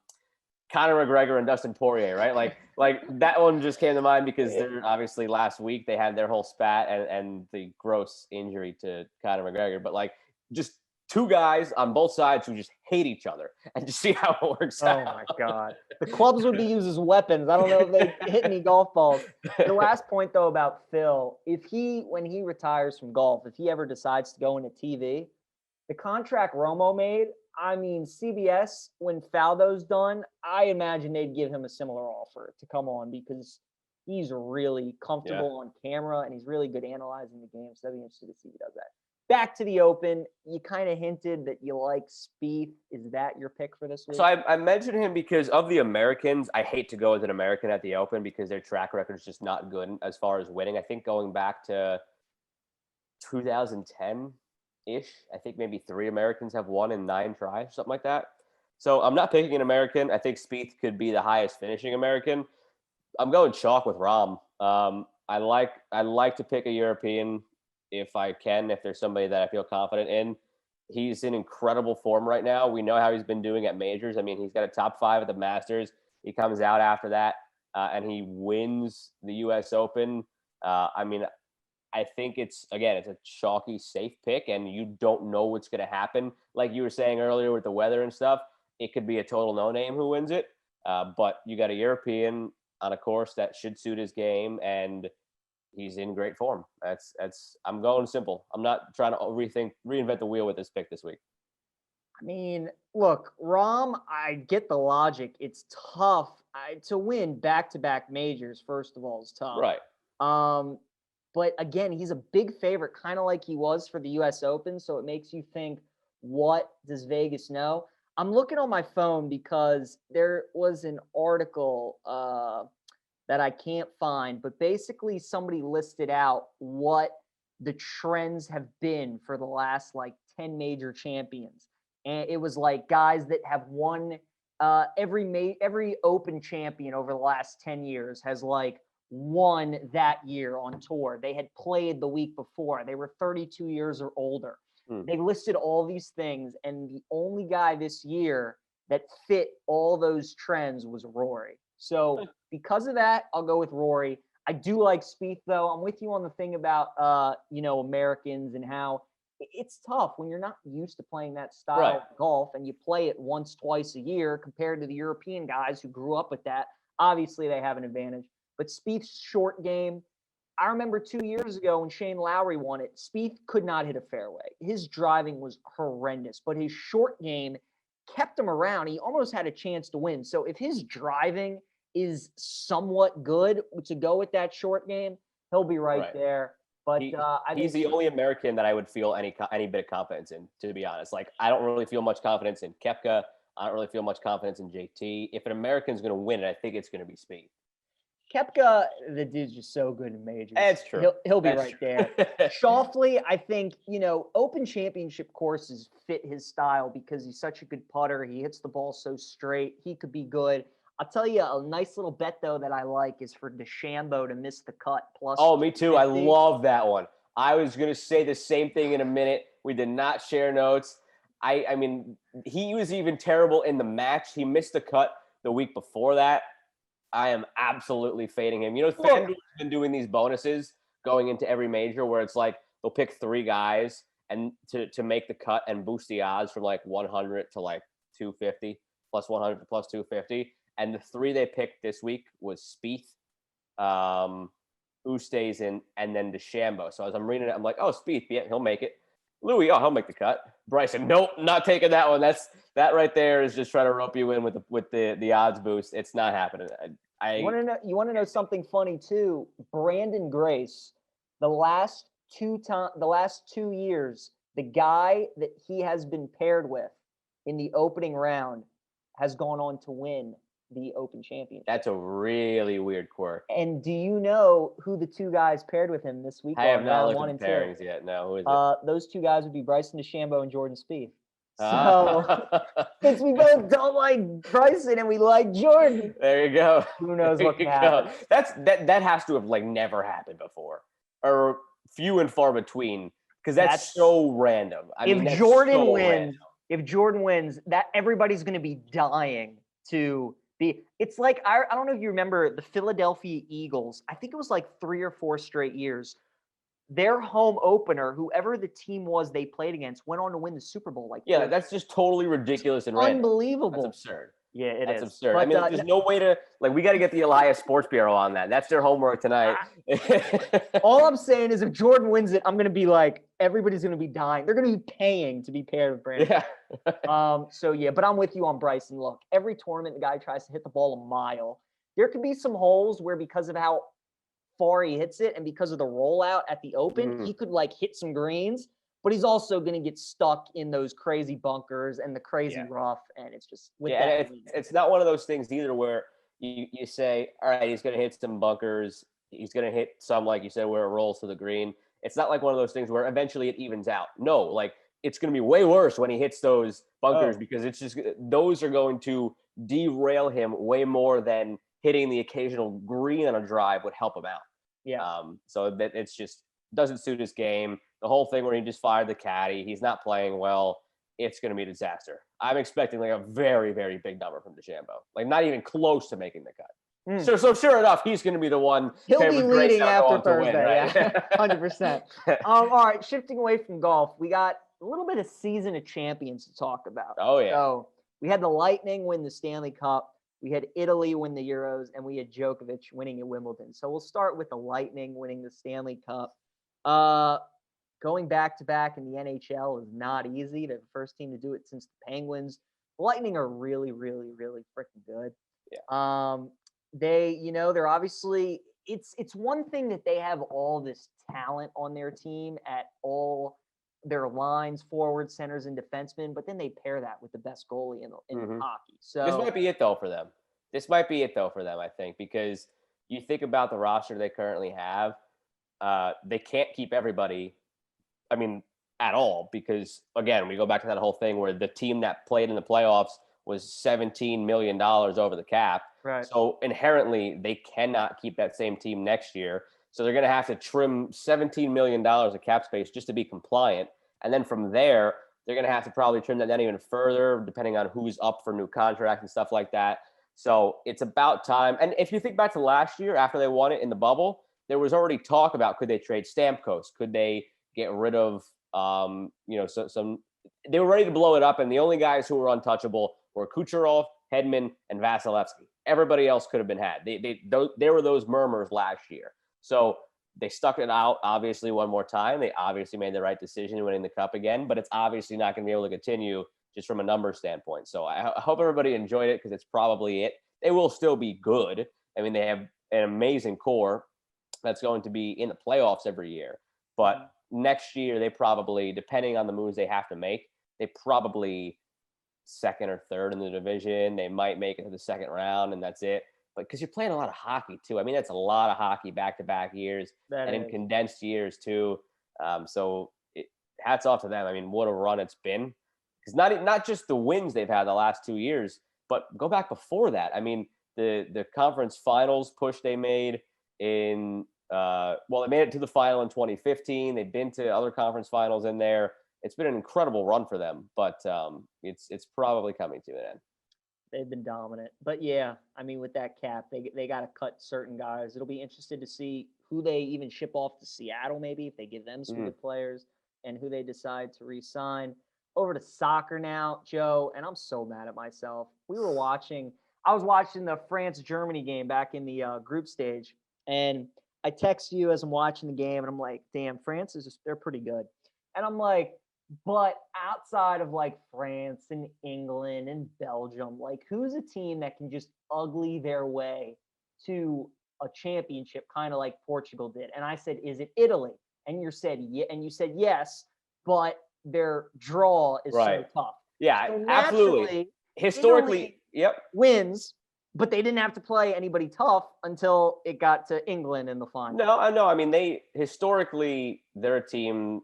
[SPEAKER 3] McGregor and Dustin Poirier, right? Like that one just came to mind because they're obviously last week they had their whole spat and the gross injury to Conor McGregor, but like just 2 guys on both sides who just hate each other and just see how it works out.
[SPEAKER 1] Oh my God. The clubs would be used as weapons. I don't know if they hit any golf balls. The last point though about Phil, when he retires from golf, if he ever decides to go into TV, the contract Romo made, I mean, CBS, when Faldo's done, I imagine they'd give him a similar offer to come on because he's really comfortable on camera and he's really good analyzing the game. So I'd be interested to see if he does that. Back to the Open, you kind of hinted that you like Spieth. Is that your pick for this week?
[SPEAKER 3] So I mentioned him because of the Americans. I hate to go as an American at the Open because their track record is just not good as far as winning. I think going back to 2010-ish, I think maybe 3 Americans have won in 9 tries, something like that. So I'm not picking an American. I think Spieth could be the highest finishing American. I'm going chalk with Rahm. I like to pick a European if I can, if there's somebody that I feel confident in. He's in incredible form right now. We know how he's been doing at majors. I mean, he's got a top 5 at the Masters. He comes out after that and he wins the U.S. Open. I mean, I think it's a chalky, safe pick, and you don't know what's going to happen. Like you were saying earlier with the weather and stuff, it could be a total no-name who wins it. But you got a European on a course that should suit his game, and he's in great form. I'm going simple. I'm not trying to reinvent the wheel with this pick this week.
[SPEAKER 1] I mean, look, Rahm, I get the logic. It's tough to win back-to-back majors. First of all, is tough.
[SPEAKER 3] Right.
[SPEAKER 1] But again, he's a big favorite, kind of like he was for the U.S. Open. So it makes you think, what does Vegas know? I'm looking on my phone because there was an article that I can't find, but basically somebody listed out what the trends have been for the last like 10 major champions. and it was like guys that have won every Open champion over the last 10 years has like won that year on tour. They had played the week before. They were 32 years or older. They listed all these things, and the only guy this year that fit all those trends was Rory. So because of that, I'll go with Rory. I do like Spieth though. I'm with you on the thing about Americans and how it's tough when you're not used to playing that style of golf and you play it once, twice a year compared to the European guys who grew up with that. Obviously, they have an advantage. But Spieth's short game, I remember 2 years ago when Shane Lowry won it, Spieth could not hit a fairway. His driving was horrendous, but his short game kept him around. He almost had a chance to win. So if his driving is somewhat good to go with that short game, he'll be right there. But
[SPEAKER 3] he's the only American that I would feel any bit of confidence in, to be honest. Like, I don't really feel much confidence in Koepka. I don't really feel much confidence in JT. If an American's going to win it, I think it's going to be Spieth.
[SPEAKER 1] Koepka, the dude's just so good in majors.
[SPEAKER 3] That's true.
[SPEAKER 1] He'll be right there. Schauffele, I think, Open Championship courses fit his style because he's such a good putter. He hits the ball so straight. He could be good. I'll tell you a nice little bet, though, that I like is for DeChambeau to miss the cut plus.
[SPEAKER 3] Oh, me too. I love that one. I was going to say the same thing in a minute. We did not share notes. I mean, he was even terrible in the match. He missed the cut the week before that. I am absolutely fading him. FanDuel's been doing these bonuses going into every major where it's like they'll pick 3 guys and to make the cut and boost the odds from like 100 to like 250, plus 100 to plus 250. And the 3 they picked this week was Spieth, Oosthuizen, and then DeChambeau. So as I'm reading it, I'm like, oh, Spieth, yeah, he'll make it. Louis, oh, he'll make the cut. Bryson, nope, not taking that one. That right there is just trying to rope you in with the odds boost. It's not happening.
[SPEAKER 1] You want to know something funny too? Brandon Grace, the last 2 years, the guy that he has been paired with in the opening round has gone on to win the Open Championship.
[SPEAKER 3] That's a really weird quirk.
[SPEAKER 1] And do you know who the 2 guys paired with him this week?
[SPEAKER 3] I have not looked at the pairings yet. No, who is it?
[SPEAKER 1] Those 2 guys would be Bryson DeChambeau and Jordan Spieth. So since we both don't like Bryson and we like Jordan,
[SPEAKER 3] there you go.
[SPEAKER 1] Who knows what can happen?
[SPEAKER 3] That has to have like never happened before, or few and far between, because that's so random.
[SPEAKER 1] If Jordan wins, that everybody's going to be dying to be. It's like I don't know if you remember the Philadelphia Eagles. I think it was like 3 or 4 straight years. Their home opener, whoever the team was they played against, went on to win the Super Bowl.
[SPEAKER 3] That's just totally ridiculous and
[SPEAKER 1] unbelievable.
[SPEAKER 3] Random. That's absurd.
[SPEAKER 1] Yeah,
[SPEAKER 3] That's absurd. But, there's no way to we got to get the Elias Sports Bureau on that. That's their homework tonight.
[SPEAKER 1] All I'm saying is if Jordan wins it, I'm going to be like, everybody's going to be dying. They're going to be paying to be paired with Brandon. Yeah. But I'm with you on Bryson. Look, every tournament, the guy tries to hit the ball a mile. There could be some holes where because of how far he hits it and because of the rollout at the Open, he could hit some greens, but he's also going to get stuck in those crazy bunkers and the crazy rough. And it's just
[SPEAKER 3] it's not one of those things either where you say, all right, he's going to hit some bunkers, he's going to hit some, like you said, where it rolls to the green. It's not like one of those things where eventually it evens out. No, it's going to be way worse when he hits those bunkers because it's just those are going to derail him way more than hitting the occasional green on a drive would help him out.
[SPEAKER 1] Yeah.
[SPEAKER 3] So that it's just doesn't suit his game. The whole thing where he just fired the caddy, he's not playing well. It's going to be a disaster. I'm expecting a very, very big number from DeChambeau, not even close to making the cut. So sure enough, he's going to be the one.
[SPEAKER 1] He'll be leading after Thursday. Win, right? Yeah, 100%. All right, shifting away from golf, we got a little bit of season of champions to talk about.
[SPEAKER 3] Oh yeah.
[SPEAKER 1] So we had the Lightning win the Stanley Cup. We had Italy win the Euros, and we had Djokovic winning at Wimbledon. So we'll start with the Lightning winning the Stanley Cup. Going back-to-back in the NHL is not easy. They're the first team to do it since the Penguins. The Lightning are really, really, really freaking good.
[SPEAKER 3] Yeah.
[SPEAKER 1] They're obviously – it's one thing that they have all this talent on their team at all their lines, forward, centers, and defensemen, but then they pair that with the best goalie in hockey. So
[SPEAKER 3] this might be it though for them. I think, because you think about the roster they currently have, they can't keep everybody. I mean, at all, because again, we go back to that whole thing where the team that played in the playoffs was $17 million over the cap.
[SPEAKER 1] Right.
[SPEAKER 3] So inherently, they cannot keep that same team next year. So they're going to have to trim $17 million of cap space just to be compliant. And then from there, they're going to have to probably trim that down even further, depending on who's up for new contracts and stuff like that. So it's about time. And if you think back to last year, after they won it in the bubble, there was already talk about, could they trade Stamkos? Could they get rid of, some they were ready to blow it up. And the only guys who were untouchable were Kucherov, Hedman, and Vasilevsky. Everybody else could have been had. There were those murmurs last year. So they stuck it out, obviously, one more time. They obviously made the right decision winning the cup again, but it's obviously not going to be able to continue just from a number standpoint. So I hope everybody enjoyed it, because it's probably it. They will still be good. I mean, they have an amazing core that's going to be in the playoffs every year. But next year, they probably, depending on the moves they have to make, they probably second or third in the division. They might make it to the second round, and that's it. But because you're playing a lot of hockey too. I mean, that's a lot of hockey back-to-back years in condensed years too. So hats off to them. I mean, what a run it's been. Because not just the wins they've had the last 2 years, but go back before that. I mean, the conference finals push they made in they made it to the final in 2015. They've been to other conference finals in there. It's been an incredible run for them, but it's probably coming to an end.
[SPEAKER 1] They've been dominant. But yeah, I mean, with that cap, they got to cut certain guys. It'll be interesting to see who they even ship off to Seattle, maybe, if they give them some good players, and who they decide to re-sign. Over to soccer now, Joe, and I'm so mad at myself. I was watching the France-Germany game back in the group stage, and I text you as I'm watching the game, and I'm like, damn, France they're pretty good. And I'm like, but outside of like France and England and Belgium, like who's a team that can just ugly their way to a championship, kind of like Portugal did? And I said, is it Italy? And you said yes, but their draw is so tough.
[SPEAKER 3] Yeah,
[SPEAKER 1] so
[SPEAKER 3] absolutely. Historically,
[SPEAKER 1] Italy
[SPEAKER 3] yep,
[SPEAKER 1] wins, but they didn't have to play anybody tough until it got to England in the final.
[SPEAKER 3] No, I know. I mean, they're a team.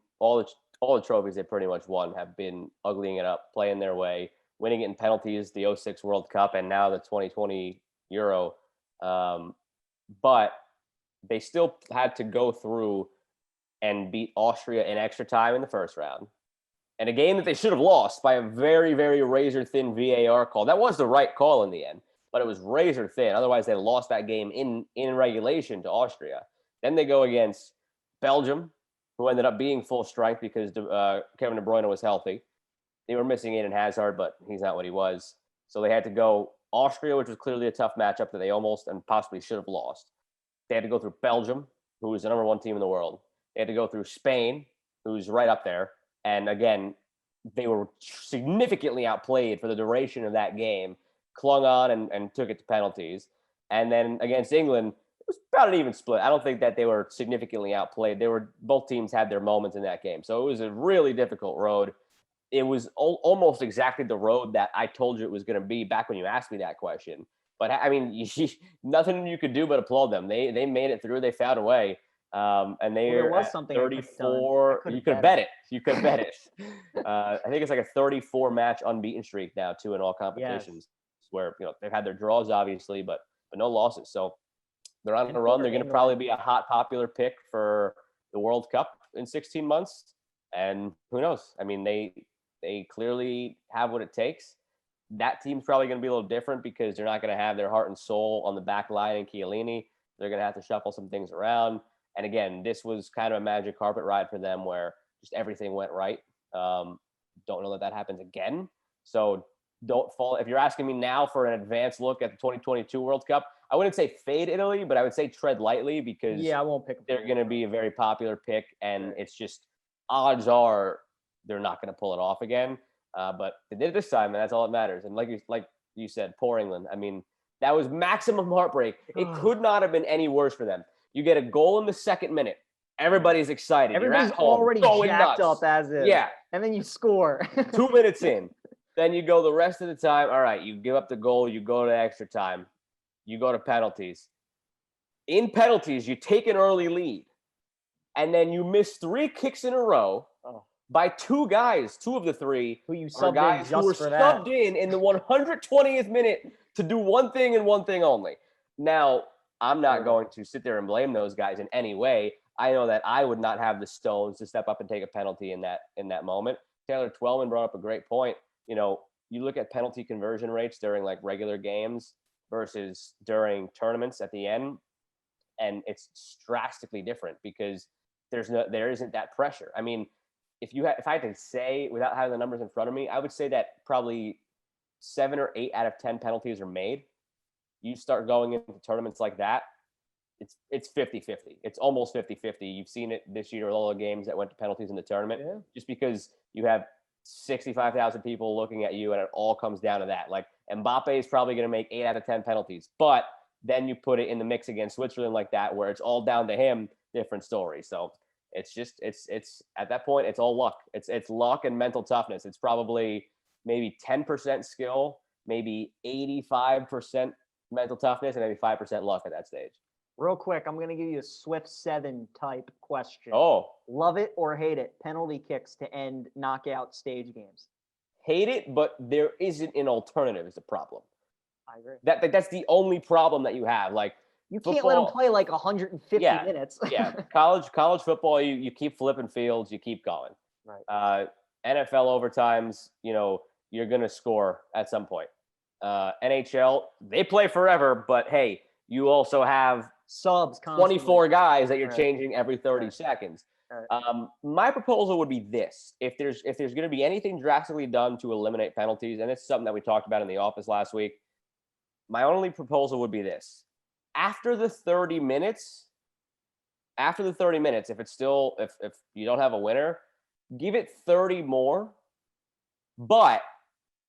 [SPEAKER 3] All the trophies they pretty much won have been uglying it up, playing their way, winning it in penalties, the 06 World Cup, and now the 2020 Euro. But they still had to go through and beat Austria in extra time in the first round. And a game that they should have lost by a very, very razor-thin VAR call. That was the right call in the end, but it was razor-thin. Otherwise, they lost that game in regulation to Austria. Then they go against Belgium, who ended up being full strength because Kevin De Bruyne was healthy. They were missing Eden Hazard, but he's not what he was. So they had to go Austria, which was clearly a tough matchup that they almost and possibly should have lost. They had to go through Belgium, who is the number one team in the world. They had to go through Spain, who's right up there. And again, they were significantly outplayed for the duration of that game, clung on and took it to penalties. And then against England, it was about an even split. I don't think that they were significantly outplayed. Both teams had their moments in that game. So it was a really difficult road. It was almost exactly the road that I told you it was going to be back when you asked me that question. But I mean, nothing you could do but applaud them. They made it through. They found a way. And there was something 34. You could bet it. You could bet it. I think it's like a 34 match unbeaten streak now too in all competitions, where they've had their draws obviously, but no losses. So they're on a run. They're going to probably be a hot, popular pick for the World Cup in 16 months. And who knows? I mean, they clearly have what it takes. That team's probably going to be a little different because they're not going to have their heart and soul on the back line in Chiellini. They're going to have to shuffle some things around. And again, this was kind of a magic carpet ride for them where just everything went right. Don't know that happens again. So don't fall. If you're asking me now for an advanced look at the 2022 World Cup, I wouldn't say fade Italy, but I would say tread lightly because
[SPEAKER 1] I won't pick them.
[SPEAKER 3] They're going to be a very popular pick, and it's just odds are they're not going to pull it off again. But they did it this time, and that's all that matters. And like you said, poor England. I mean, that was maximum heartbreak. It could not have been any worse for them. You get a goal in the second minute. Everybody's excited.
[SPEAKER 1] Everybody's already jacked up as is.
[SPEAKER 3] Yeah.
[SPEAKER 1] And then you score.
[SPEAKER 3] 2 minutes in. Then you go the rest of the time. All right, you give up the goal. You go to extra time. You go to penalties. In penalties, you take an early lead. And then you miss 3 kicks in a row. by two guys. Two of the three
[SPEAKER 1] Who you
[SPEAKER 3] are
[SPEAKER 1] subbed in
[SPEAKER 3] guys who were
[SPEAKER 1] just for that.
[SPEAKER 3] subbed in the 120th minute to do one thing and one thing only. Now, I'm not going to sit there and blame those guys in any way. I know that I would not have the stones to step up and take a penalty in that moment. Taylor Twellman brought up a great point. You know, you look at penalty conversion rates during like regular games versus during tournaments at the end, and it's drastically different because there isn't that pressure. I mean, if I had to say without having the numbers in front of me, I would say that probably 7 or 8 out of 10 penalties are made. You start going into tournaments like that, it's 50-50. It's almost 50-50. You've seen it this year with all the games that went to penalties in the tournament, just because you have 65,000 people looking at you and it all comes down to that. Like Mbappe is probably going to make 8 out of 10 penalties, but then you put it in the mix against Switzerland like that, where it's all down to him, different story. So it's at that point, it's all luck. It's luck and mental toughness. It's probably maybe 10% skill, maybe 85% mental toughness, and maybe 5% luck at that stage.
[SPEAKER 1] Real quick, I'm going to give you a Swift 7 type question.
[SPEAKER 3] Oh,
[SPEAKER 1] Love it or hate it? Penalty kicks to end knockout stage games.
[SPEAKER 3] hate it, but there isn't an alternative is the problem.
[SPEAKER 1] I agree.
[SPEAKER 3] That's the only problem that you have. Like,
[SPEAKER 1] You can't let them
[SPEAKER 3] football-
[SPEAKER 1] play like 150
[SPEAKER 3] Yeah,
[SPEAKER 1] minutes.
[SPEAKER 3] yeah, college football, you keep flipping fields, you keep going.
[SPEAKER 1] Right.
[SPEAKER 3] NFL overtimes, you know, you're gonna score at some point. NHL, they play forever, but hey, you also have
[SPEAKER 1] Subs constantly.
[SPEAKER 3] 24 guys that you're
[SPEAKER 1] Right.
[SPEAKER 3] changing every 30
[SPEAKER 1] Right.
[SPEAKER 3] seconds.
[SPEAKER 1] Right.
[SPEAKER 3] My proposal would be this: if there's going to be anything drastically done to eliminate penalties, and it's something that we talked about in the office last week, my only proposal would be this: after the 30 minutes, if it's still if you don't have a winner, give it 30 more, but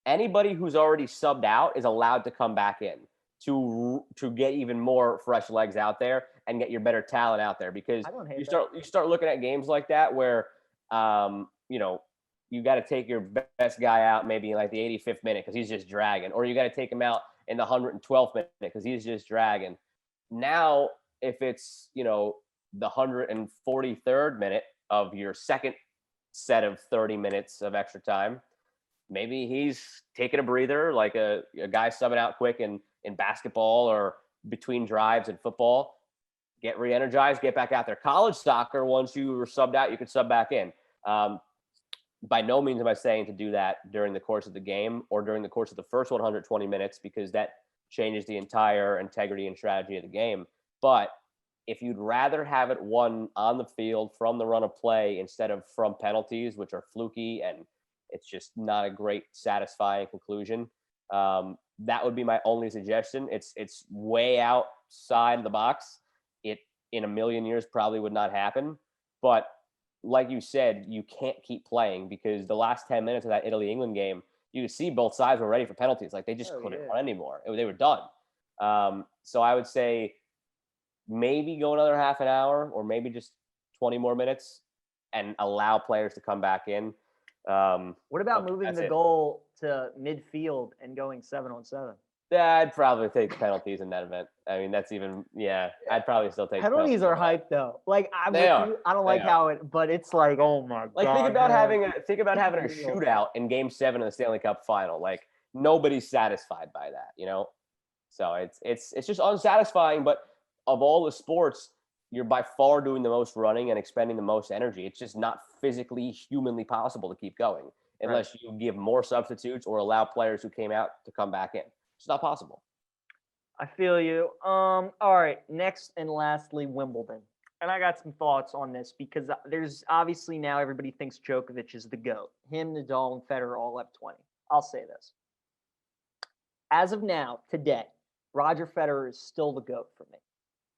[SPEAKER 3] anybody who's already subbed out is allowed to come back in to get even more fresh legs out there and get your better talent out there, because
[SPEAKER 1] I don't hate
[SPEAKER 3] you start looking at games like that where you know, you got to take your best guy out maybe in like the 85th minute because he's just dragging, or you got to take him out in the 112th minute because he's just dragging. Now, if it's, you know, the 143rd minute of your second set of 30 minutes of extra time, maybe he's taking a breather, like a guy subbing out quick in basketball or between drives in football. Get re-energized, get back out there. College soccer, once you were subbed out, you could sub back in. By no means am I saying to do that during the course of the game or during the course of the first 120 minutes, because that changes the entire integrity and strategy of the game. But if you'd rather have it won on the field from the run of play instead of from penalties, which are fluky and it's just not a great satisfying conclusion, that would be my only suggestion. It's way outside the box. It in a million years probably would not happen. But like you said, you can't keep playing because the last 10 minutes of that Italy-England game, you could see both sides were ready for penalties. Like they just couldn't run anymore. They were done. So I would say maybe go another half an hour or maybe just 20 more minutes and allow players to come back in.
[SPEAKER 1] What about
[SPEAKER 3] Okay,
[SPEAKER 1] moving
[SPEAKER 3] that's
[SPEAKER 1] the
[SPEAKER 3] it.
[SPEAKER 1] goal to midfield and going 7-on-7?
[SPEAKER 3] Yeah, I'd probably take penalties in that event. I mean, that's even, I'd probably still take
[SPEAKER 1] Penalties are
[SPEAKER 3] in that.
[SPEAKER 1] hype though. Like I'm
[SPEAKER 3] They
[SPEAKER 1] with
[SPEAKER 3] are.
[SPEAKER 1] you. I don't
[SPEAKER 3] They
[SPEAKER 1] like
[SPEAKER 3] are.
[SPEAKER 1] how it, but it's like, oh my
[SPEAKER 3] Like
[SPEAKER 1] god.
[SPEAKER 3] think about
[SPEAKER 1] man.
[SPEAKER 3] having a shootout in Game 7 of the Stanley Cup Final. Like nobody's satisfied by that, you know. So it's just unsatisfying. But of all the sports, you're by far doing the most running and expending the most energy. It's just not physically, humanly possible to keep going unless you give more substitutes or allow players who came out to come back in. It's not possible.
[SPEAKER 1] I feel you. All right. Next and lastly, Wimbledon. And I got some thoughts on this because there's obviously now everybody thinks Djokovic is the GOAT. Him, Nadal, and Federer all have 20. I'll say this. As of now, today, Roger Federer is still the GOAT for me.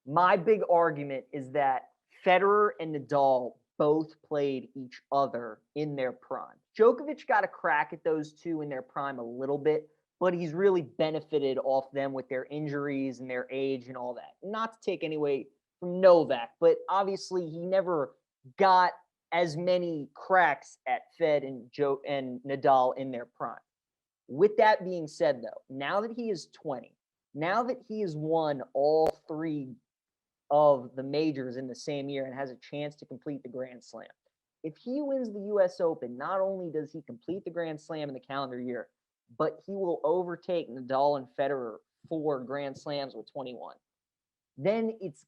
[SPEAKER 1] My big argument is that Federer and Nadal both played each other in their prime. Djokovic got a crack at those two in their prime a little bit, but he's really benefited off them with their injuries and their age and all that. Not to take any away from Novak, but obviously he never got as many cracks at Fed and Nadal in their prime. With that being said, though, now that he is 20, now that he has won all 3 of the majors in the same year and has a chance to complete the Grand Slam, if he wins the US Open, not only does he complete the Grand Slam in the calendar year, but he will overtake Nadal and Federer for Grand Slams with 21. Then it's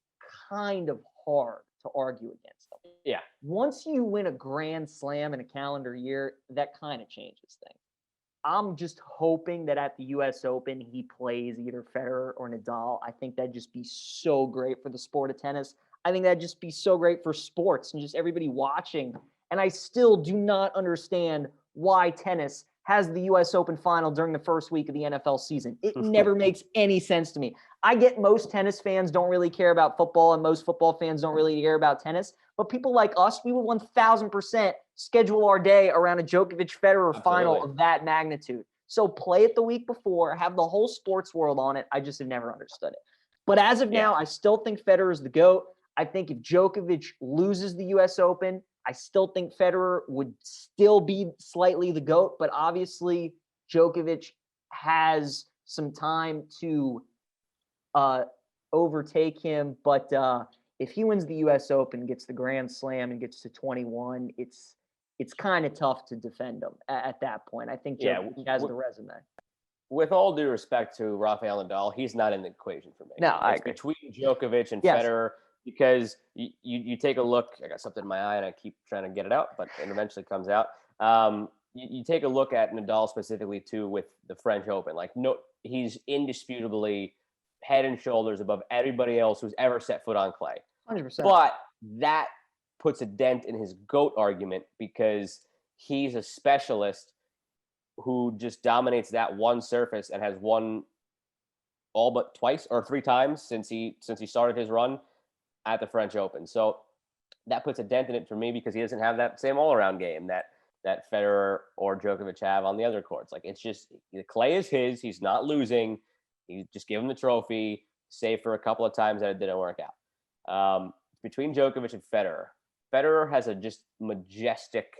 [SPEAKER 1] kind of hard to argue against them.
[SPEAKER 3] Yeah.
[SPEAKER 1] Once you win a Grand Slam in a calendar year, that kind of changes things. I'm just hoping that at the US Open, he plays either Federer or Nadal. I think that'd just be so great for the sport of tennis. I think that'd just be so great for sports and just everybody watching. And I still do not understand why tennis has the US Open final during the first week of the NFL season. It never makes any sense to me. I get most tennis fans don't really care about football and most football fans don't really care about tennis. But people like us, we would 1000% schedule our day around a Djokovic Federer final of that magnitude. So play it the week before, have the whole sports world on it. I just have never understood it. But as of now, I still think Federer is the GOAT. I think if Djokovic loses the US Open, I still think Federer would still be slightly the GOAT. But obviously, Djokovic has some time to overtake him. But if he wins the US Open, gets the Grand Slam, and gets to 21, it's kind of tough to defend him at that point. I think Djokovic has the resume.
[SPEAKER 3] With all due respect to Rafael Nadal, he's not in the equation for me.
[SPEAKER 1] No, I
[SPEAKER 3] agree. Between Djokovic and
[SPEAKER 1] Yes.
[SPEAKER 3] Federer, because you take a look. I got something in my eye, and I keep trying to get it out, but it eventually comes out. You take a look at Nadal specifically too with the French Open. Like, no, he's indisputably head and shoulders above everybody else who's ever set foot on clay.
[SPEAKER 1] 100%.
[SPEAKER 3] But that puts a dent in his GOAT argument because he's a specialist who just dominates that one surface and has won all but twice or three times since he started his run at the French Open. So that puts a dent in it for me because he doesn't have that same all-around game that Federer or Djokovic have on the other courts. Like, it's just the clay is his. He's not losing. You just give him the trophy, save for a couple of times that it didn't work out. Between Djokovic and Federer has a just majestic.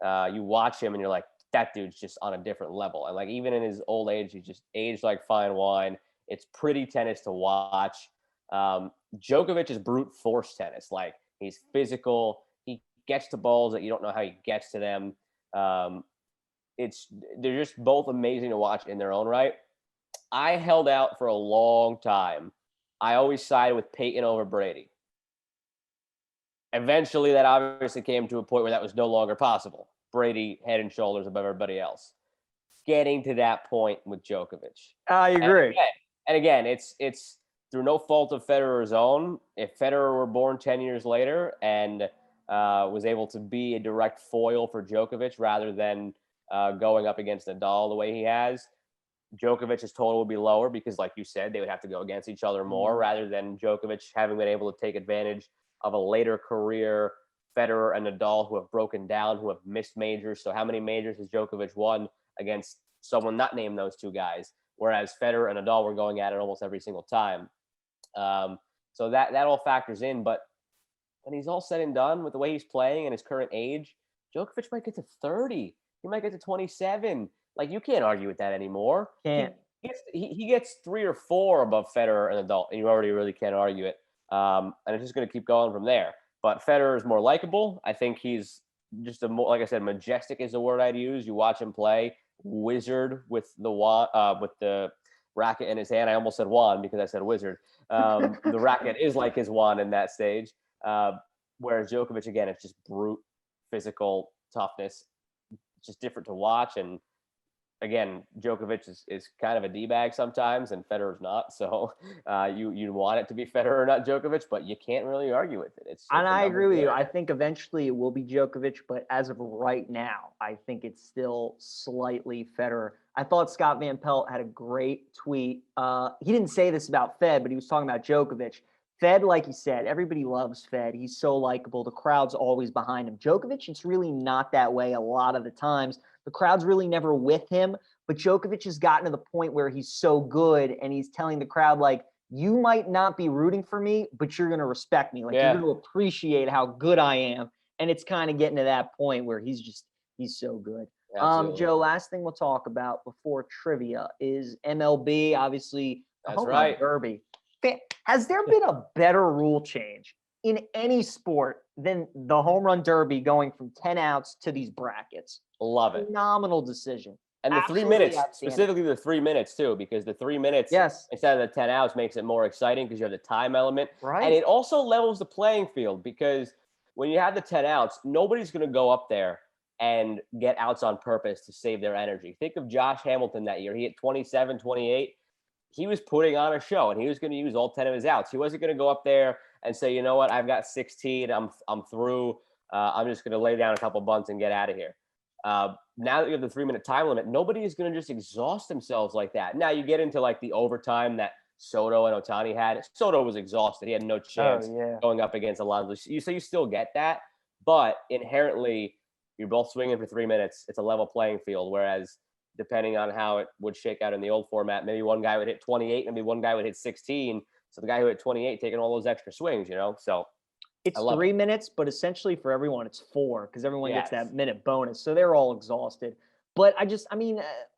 [SPEAKER 3] You watch him and you're like, that dude's just on a different level. And like, even in his old age, he's just aged like fine wine. It's pretty tennis to watch. Djokovic is brute force tennis. Like, he's physical. He gets to balls that you don't know how he gets to them. They're just both amazing to watch in their own right. I held out for a long time. I always sided with Peyton over Brady. Eventually, that obviously came to a point where that was no longer possible. Brady head and shoulders above everybody else. Getting to that point with Djokovic.
[SPEAKER 1] I agree.
[SPEAKER 3] And again, it's through no fault of Federer's own. If Federer were born 10 years later and was able to be a direct foil for Djokovic rather than going up against Nadal the way he has, Djokovic's total would be lower because, like you said, they would have to go against each other more rather than Djokovic having been able to take advantage of a later career Federer and Nadal who have broken down, who have missed majors. So how many majors has Djokovic won against someone not named those two guys? Whereas Federer and Nadal were going at it almost every single time. So that all factors in. But when he's all said and done with the way he's playing and his current age, Djokovic might get to 30. He might get to 27. Like, you can't argue with that anymore.
[SPEAKER 1] Can't.
[SPEAKER 3] He gets 3 or 4 above Federer and Nadal, and you already really can't argue it. And it's just going to keep going from there. But Federer is more likable. I think he's just like I said, majestic is the word I'd use. You watch him play, wizard with the racket in his hand. I almost said wand because I said wizard. The racket is like his wand in that stage. Whereas Djokovic, again, it's just brute physical toughness. It's just different to watch. And again, Djokovic is kind of a D-bag sometimes, and Federer's not. So you want it to be Federer, not Djokovic, but you can't really argue with it.
[SPEAKER 1] And I agree with you. I think eventually it will be Djokovic, but as of right now, I think it's still slightly Federer. I thought Scott Van Pelt had a great tweet. He didn't say this about Fed, but he was talking about Djokovic. Fed, like you said, everybody loves Fed. He's so likable. The crowd's always behind him. Djokovic, it's really not that way a lot of the times. The crowd's really never with him, but Djokovic has gotten to the point where he's so good and he's telling the crowd, like, you might not be rooting for me, but you're going to respect me. Like, you're going to appreciate how good I am. And it's kind of getting to that point where he's so good. Joe, last thing we'll talk about before trivia is MLB, obviously.
[SPEAKER 3] That's right.
[SPEAKER 1] Derby. Has there been a better rule change in any sport than the home run derby going from 10 outs to these brackets.
[SPEAKER 3] Love it.
[SPEAKER 1] Phenomenal decision.
[SPEAKER 3] And the 3
[SPEAKER 1] Absolutely
[SPEAKER 3] minutes,
[SPEAKER 1] outstanding.
[SPEAKER 3] specifically the 3 minutes too, because the 3 minutes
[SPEAKER 1] Yes.
[SPEAKER 3] instead of the 10 outs makes it more exciting because you have the time element.
[SPEAKER 1] Right.
[SPEAKER 3] And it also levels the playing field because when you have the 10 outs, nobody's going to go up there and get outs on purpose to save their energy. Think of Josh Hamilton that year. He hit 27, 28. He was putting on a show and he was going to use all 10 of his outs. He wasn't going to go up there and say, you know what, I've got 16. I'm through. I'm just going to lay down a couple bunts and get out of here. Now that you have the 3 minute time limit, nobody is going to just exhaust themselves like that. Now you get into like the overtime that Soto and Ohtani had. Soto was exhausted. He had no chance going up against Alonso. You still get that, but inherently you're both swinging for 3 minutes. It's a level playing field. Whereas depending on how it would shake out in the old format, maybe one guy would hit 28, maybe one guy would hit 16. So the guy who hit 28 taking all those extra swings, so
[SPEAKER 1] it's 3 minutes, but essentially for everyone, it's 4 because everyone gets
[SPEAKER 3] Yes.
[SPEAKER 1] that minute bonus. So they're all exhausted. But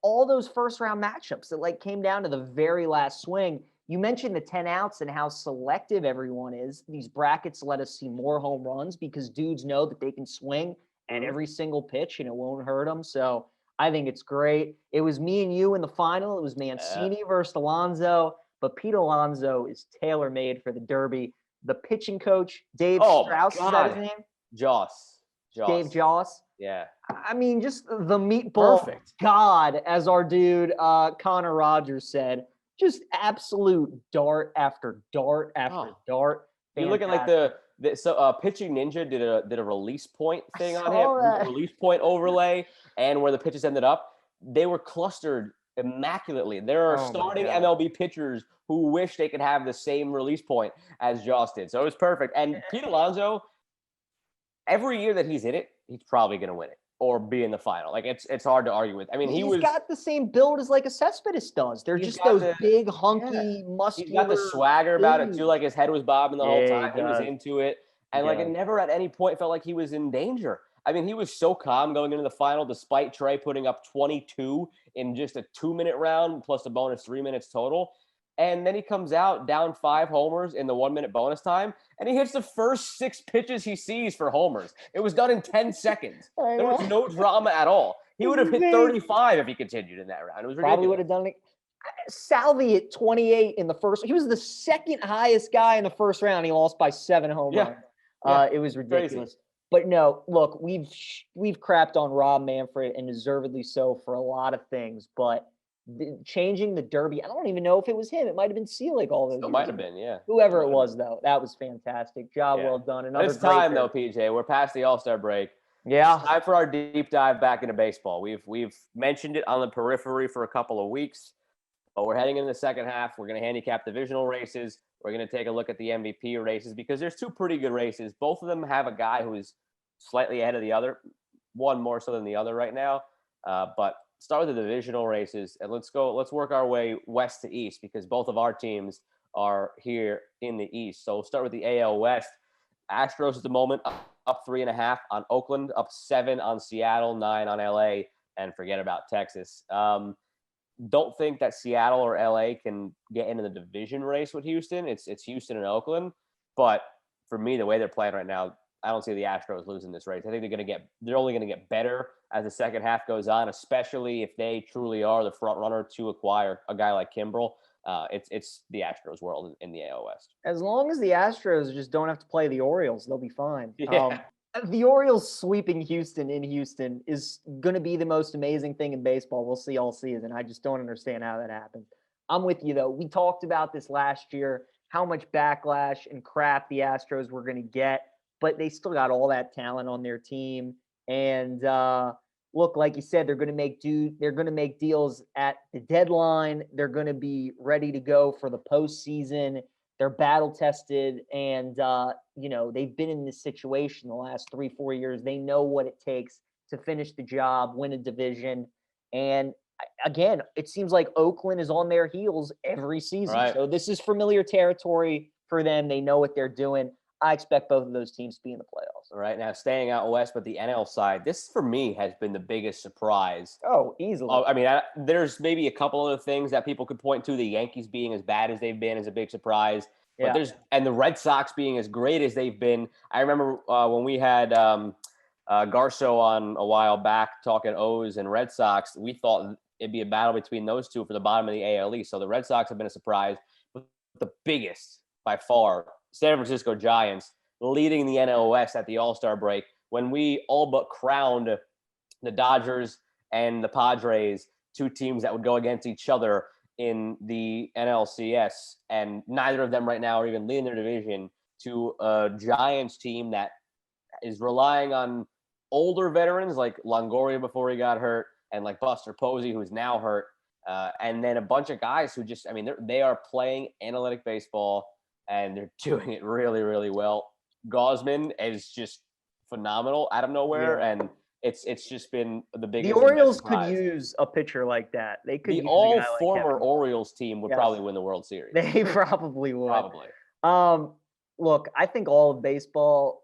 [SPEAKER 1] all those first round matchups that like came down to the very last swing. You mentioned the 10 outs and how selective everyone is. These brackets let us see more home runs because dudes know that they can swing at every single pitch and it won't hurt them. So I think it's great. It was me and you in the final. It was Mancini versus Alonso, but Pete Alonso is tailor-made for the Derby. The pitching coach, Dave Strauss, is that his name?
[SPEAKER 3] Joss.
[SPEAKER 1] Dave Joss.
[SPEAKER 3] Yeah.
[SPEAKER 1] I mean, just the meatball
[SPEAKER 3] Perfect.
[SPEAKER 1] god, as our dude Connor Rogers said. Just absolute dart after dart after dart.
[SPEAKER 3] You're looking like Pitching Ninja did a release point thing on
[SPEAKER 1] saw
[SPEAKER 3] him,
[SPEAKER 1] that.
[SPEAKER 3] release point overlay, and where the pitches ended up, they were clustered immaculately. There are
[SPEAKER 1] Oh my
[SPEAKER 3] starting
[SPEAKER 1] God.
[SPEAKER 3] MLB pitchers who wish they could have the same release point as Joss did. So it was perfect. And Pete Alonso, every year that he's in it, he's probably going to win it or be in the final. Like it's hard to argue with. I mean,
[SPEAKER 1] He's got the same build as like a Cespedes does. They're
[SPEAKER 3] He's
[SPEAKER 1] just
[SPEAKER 3] got
[SPEAKER 1] those
[SPEAKER 3] the-
[SPEAKER 1] big, hunky, muscular.
[SPEAKER 3] he's got the swagger about it too.
[SPEAKER 1] dudes.
[SPEAKER 3] Like his head was bobbing the whole
[SPEAKER 1] Yeah,
[SPEAKER 3] time.
[SPEAKER 1] he
[SPEAKER 3] He was
[SPEAKER 1] does.
[SPEAKER 3] into it. And
[SPEAKER 1] He
[SPEAKER 3] like it
[SPEAKER 1] does.
[SPEAKER 3] never at any point felt like he was in danger. I mean, he was so calm going into the final, despite Trey putting up 22 in just a 2-minute round plus a bonus 3 minutes total. And then he comes out down 5 homers in the 1 minute bonus time, and he hits the first 6 pitches he sees for homers. It was done in 10 seconds.
[SPEAKER 1] I
[SPEAKER 3] There was
[SPEAKER 1] know.
[SPEAKER 3] no drama at all. He would have hit 35 if he continued in that round. It was ridiculous.
[SPEAKER 1] Probably would have done it. Salvi at 28 in the first. He was the second highest guy in the first round. He lost by 7 home
[SPEAKER 3] Yeah.
[SPEAKER 1] runs.
[SPEAKER 3] Yeah.
[SPEAKER 1] It was
[SPEAKER 3] Crazy.
[SPEAKER 1] ridiculous. But no, look, we've crapped on Rob Manfred and deservedly so for a lot of things. But changing the Derby, I don't even know if it was him. It might have been Selig all those.
[SPEAKER 3] It
[SPEAKER 1] years
[SPEAKER 3] might have
[SPEAKER 1] ago.
[SPEAKER 3] been, yeah.
[SPEAKER 1] Whoever it was, though, that was fantastic. Job
[SPEAKER 3] Yeah.
[SPEAKER 1] well done.
[SPEAKER 3] But
[SPEAKER 1] Another
[SPEAKER 3] it's
[SPEAKER 1] great
[SPEAKER 3] time though,
[SPEAKER 1] Derby.
[SPEAKER 3] PJ. We're past the All-Star break.
[SPEAKER 1] Yeah.
[SPEAKER 3] Time for our deep dive back into baseball. We've mentioned it on the periphery for a couple of weeks, but we're heading into the second half. We're going to handicap divisional races. We're going to take a look at the MVP races because there's 2 pretty good races. Both of them have a guy who is slightly ahead of the other, one more so than the other right now. But start with the divisional races and let's work our way west to east because both of our teams are here in the East. So we'll start with the AL West. Astros at the moment up 3.5 on Oakland, up 7 on Seattle, 9 on LA, and forget about Texas. Don't think that Seattle or LA can get into the division race with Houston. It's Houston and Oakland, but for me, the way they're playing right now, I don't see the Astros losing this race. I think they're only going to get better as the second half goes on, especially if they truly are the front runner to acquire a guy like Kimbrel. It's the Astros world in the AL West.
[SPEAKER 1] As long as the Astros just don't have to play the Orioles, they'll be fine.
[SPEAKER 3] Yeah.
[SPEAKER 1] The Orioles sweeping Houston in Houston is going to be the most amazing thing in baseball. We'll see all season. I just don't understand how that happened. I'm with you, though. We talked about this last year, how much backlash and crap the Astros were going to get, but they still got all that talent on their team. And look, like you said, they're going to make deals at the deadline. They're going to be ready to go for the postseason. They're battle tested, and they've been in this situation the last 3-4 years. They know what it takes to finish the job, win a division, and again, it seems like Oakland is on their heels every season.
[SPEAKER 3] Right.
[SPEAKER 1] So this is familiar territory for them. They know what they're doing. I expect both of those teams to be in the playoffs.
[SPEAKER 3] All right, now staying out west, but the NL side, this for me has been the biggest surprise.
[SPEAKER 1] Oh, easily.
[SPEAKER 3] I mean, there's maybe a couple other things that people could point to. The Yankees being as bad as they've been is a big surprise. But the Red Sox being as great as they've been. I remember when we had Garso on a while back talking O's and Red Sox, we thought it'd be a battle between those two for the bottom of the AL East. So the Red Sox have been a surprise, but the biggest by far, San Francisco Giants leading the NL West at the All-Star break when we all but crowned the Dodgers and the Padres, two teams that would go against each other in the NLCS, and neither of them right now are even leading their division, to a Giants team that is relying on older veterans like Longoria before he got hurt, and like Buster Posey, who's now hurt, and then a bunch of guys who just, I mean, they are playing analytic baseball, and they're doing it really, really well. Gosman is just phenomenal out of nowhere, and it's just been the biggest.
[SPEAKER 1] The Orioles could use a pitcher like that. They could.
[SPEAKER 3] The
[SPEAKER 1] use
[SPEAKER 3] all
[SPEAKER 1] a guy like
[SPEAKER 3] former
[SPEAKER 1] Kevin.
[SPEAKER 3] Orioles team would probably win the World Series.
[SPEAKER 1] They probably would.
[SPEAKER 3] Probably.
[SPEAKER 1] Look, I think all of baseball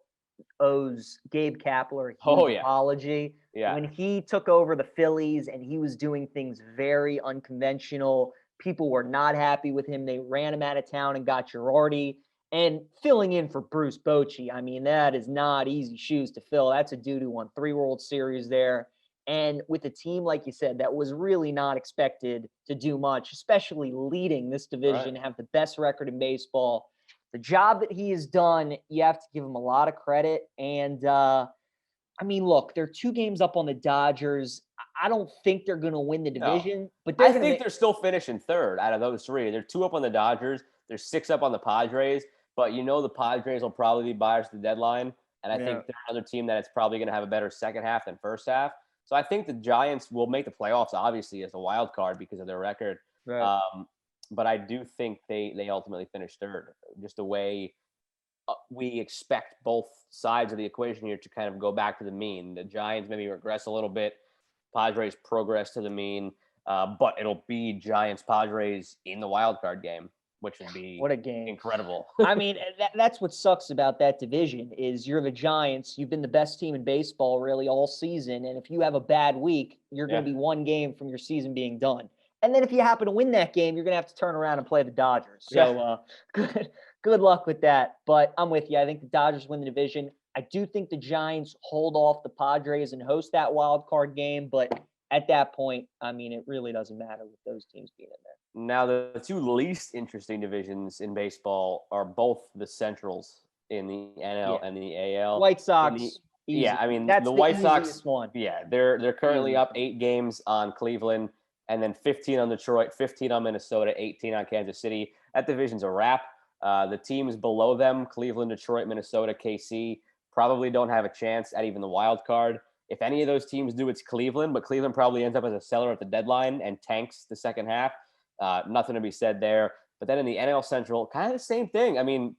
[SPEAKER 1] owes Gabe Kapler a huge apology.
[SPEAKER 3] Yeah.
[SPEAKER 1] When he took over the Phillies and he was doing things very unconventional, people were not happy with him. They ran him out of town and got Girardi. And filling in for Bruce Bochy, I mean, that is not easy shoes to fill. That's a dude who won 3 World Series there. And with a team, like you said, that was really not expected to do much, especially leading this division, have the best record in baseball. The job that he has done, you have to give him a lot of credit. And, I mean, look, they're 2 games up on the Dodgers. I don't think they're going to win the division. But
[SPEAKER 3] I think they're still finishing third out of those 3. They're 2 up on the Dodgers. They're 6 up on the Padres. But the Padres will probably be buyers at the deadline. And I think they're another team that is probably going to have a better second half than first half. So I think the Giants will make the playoffs, obviously, as a wild card because of their record.
[SPEAKER 1] Right.
[SPEAKER 3] But I do think they ultimately finish third. Just the way we expect both sides of the equation here to kind of go back to the mean. The Giants maybe regress a little bit. Padres progress to the mean. But it'll be Giants-Padres in the wild card game, which would be
[SPEAKER 1] what a game.
[SPEAKER 3] Incredible.
[SPEAKER 1] I mean, that's what sucks about that division is you're the Giants. You've been the best team in baseball really all season. And if you have a bad week, you're going to be 1 game from your season being done. And then if you happen to win that game, you're going to have to turn around and play the Dodgers. So good luck with that. But I'm with you. I think the Dodgers win the division. I do think the Giants hold off the Padres and host that wild card game. But at that point, I mean, it really doesn't matter with those teams being in there.
[SPEAKER 3] Now, the 2 least interesting divisions in baseball are both the Centrals in the NL and the AL.
[SPEAKER 1] White Sox.
[SPEAKER 3] Easy. I mean,
[SPEAKER 1] that's
[SPEAKER 3] the White Sox
[SPEAKER 1] one.
[SPEAKER 3] Yeah, they're currently up 8 games on Cleveland, and then 15 on Detroit, 15 on Minnesota, 18 on Kansas City. That division's a wrap. The teams below them, Cleveland, Detroit, Minnesota, KC, probably don't have a chance at even the wild card. If any of those teams do, it's Cleveland, but Cleveland probably ends up as a seller at the deadline and tanks the second half. Nothing to be said there. But then in the NL Central, kind of the same thing. I mean,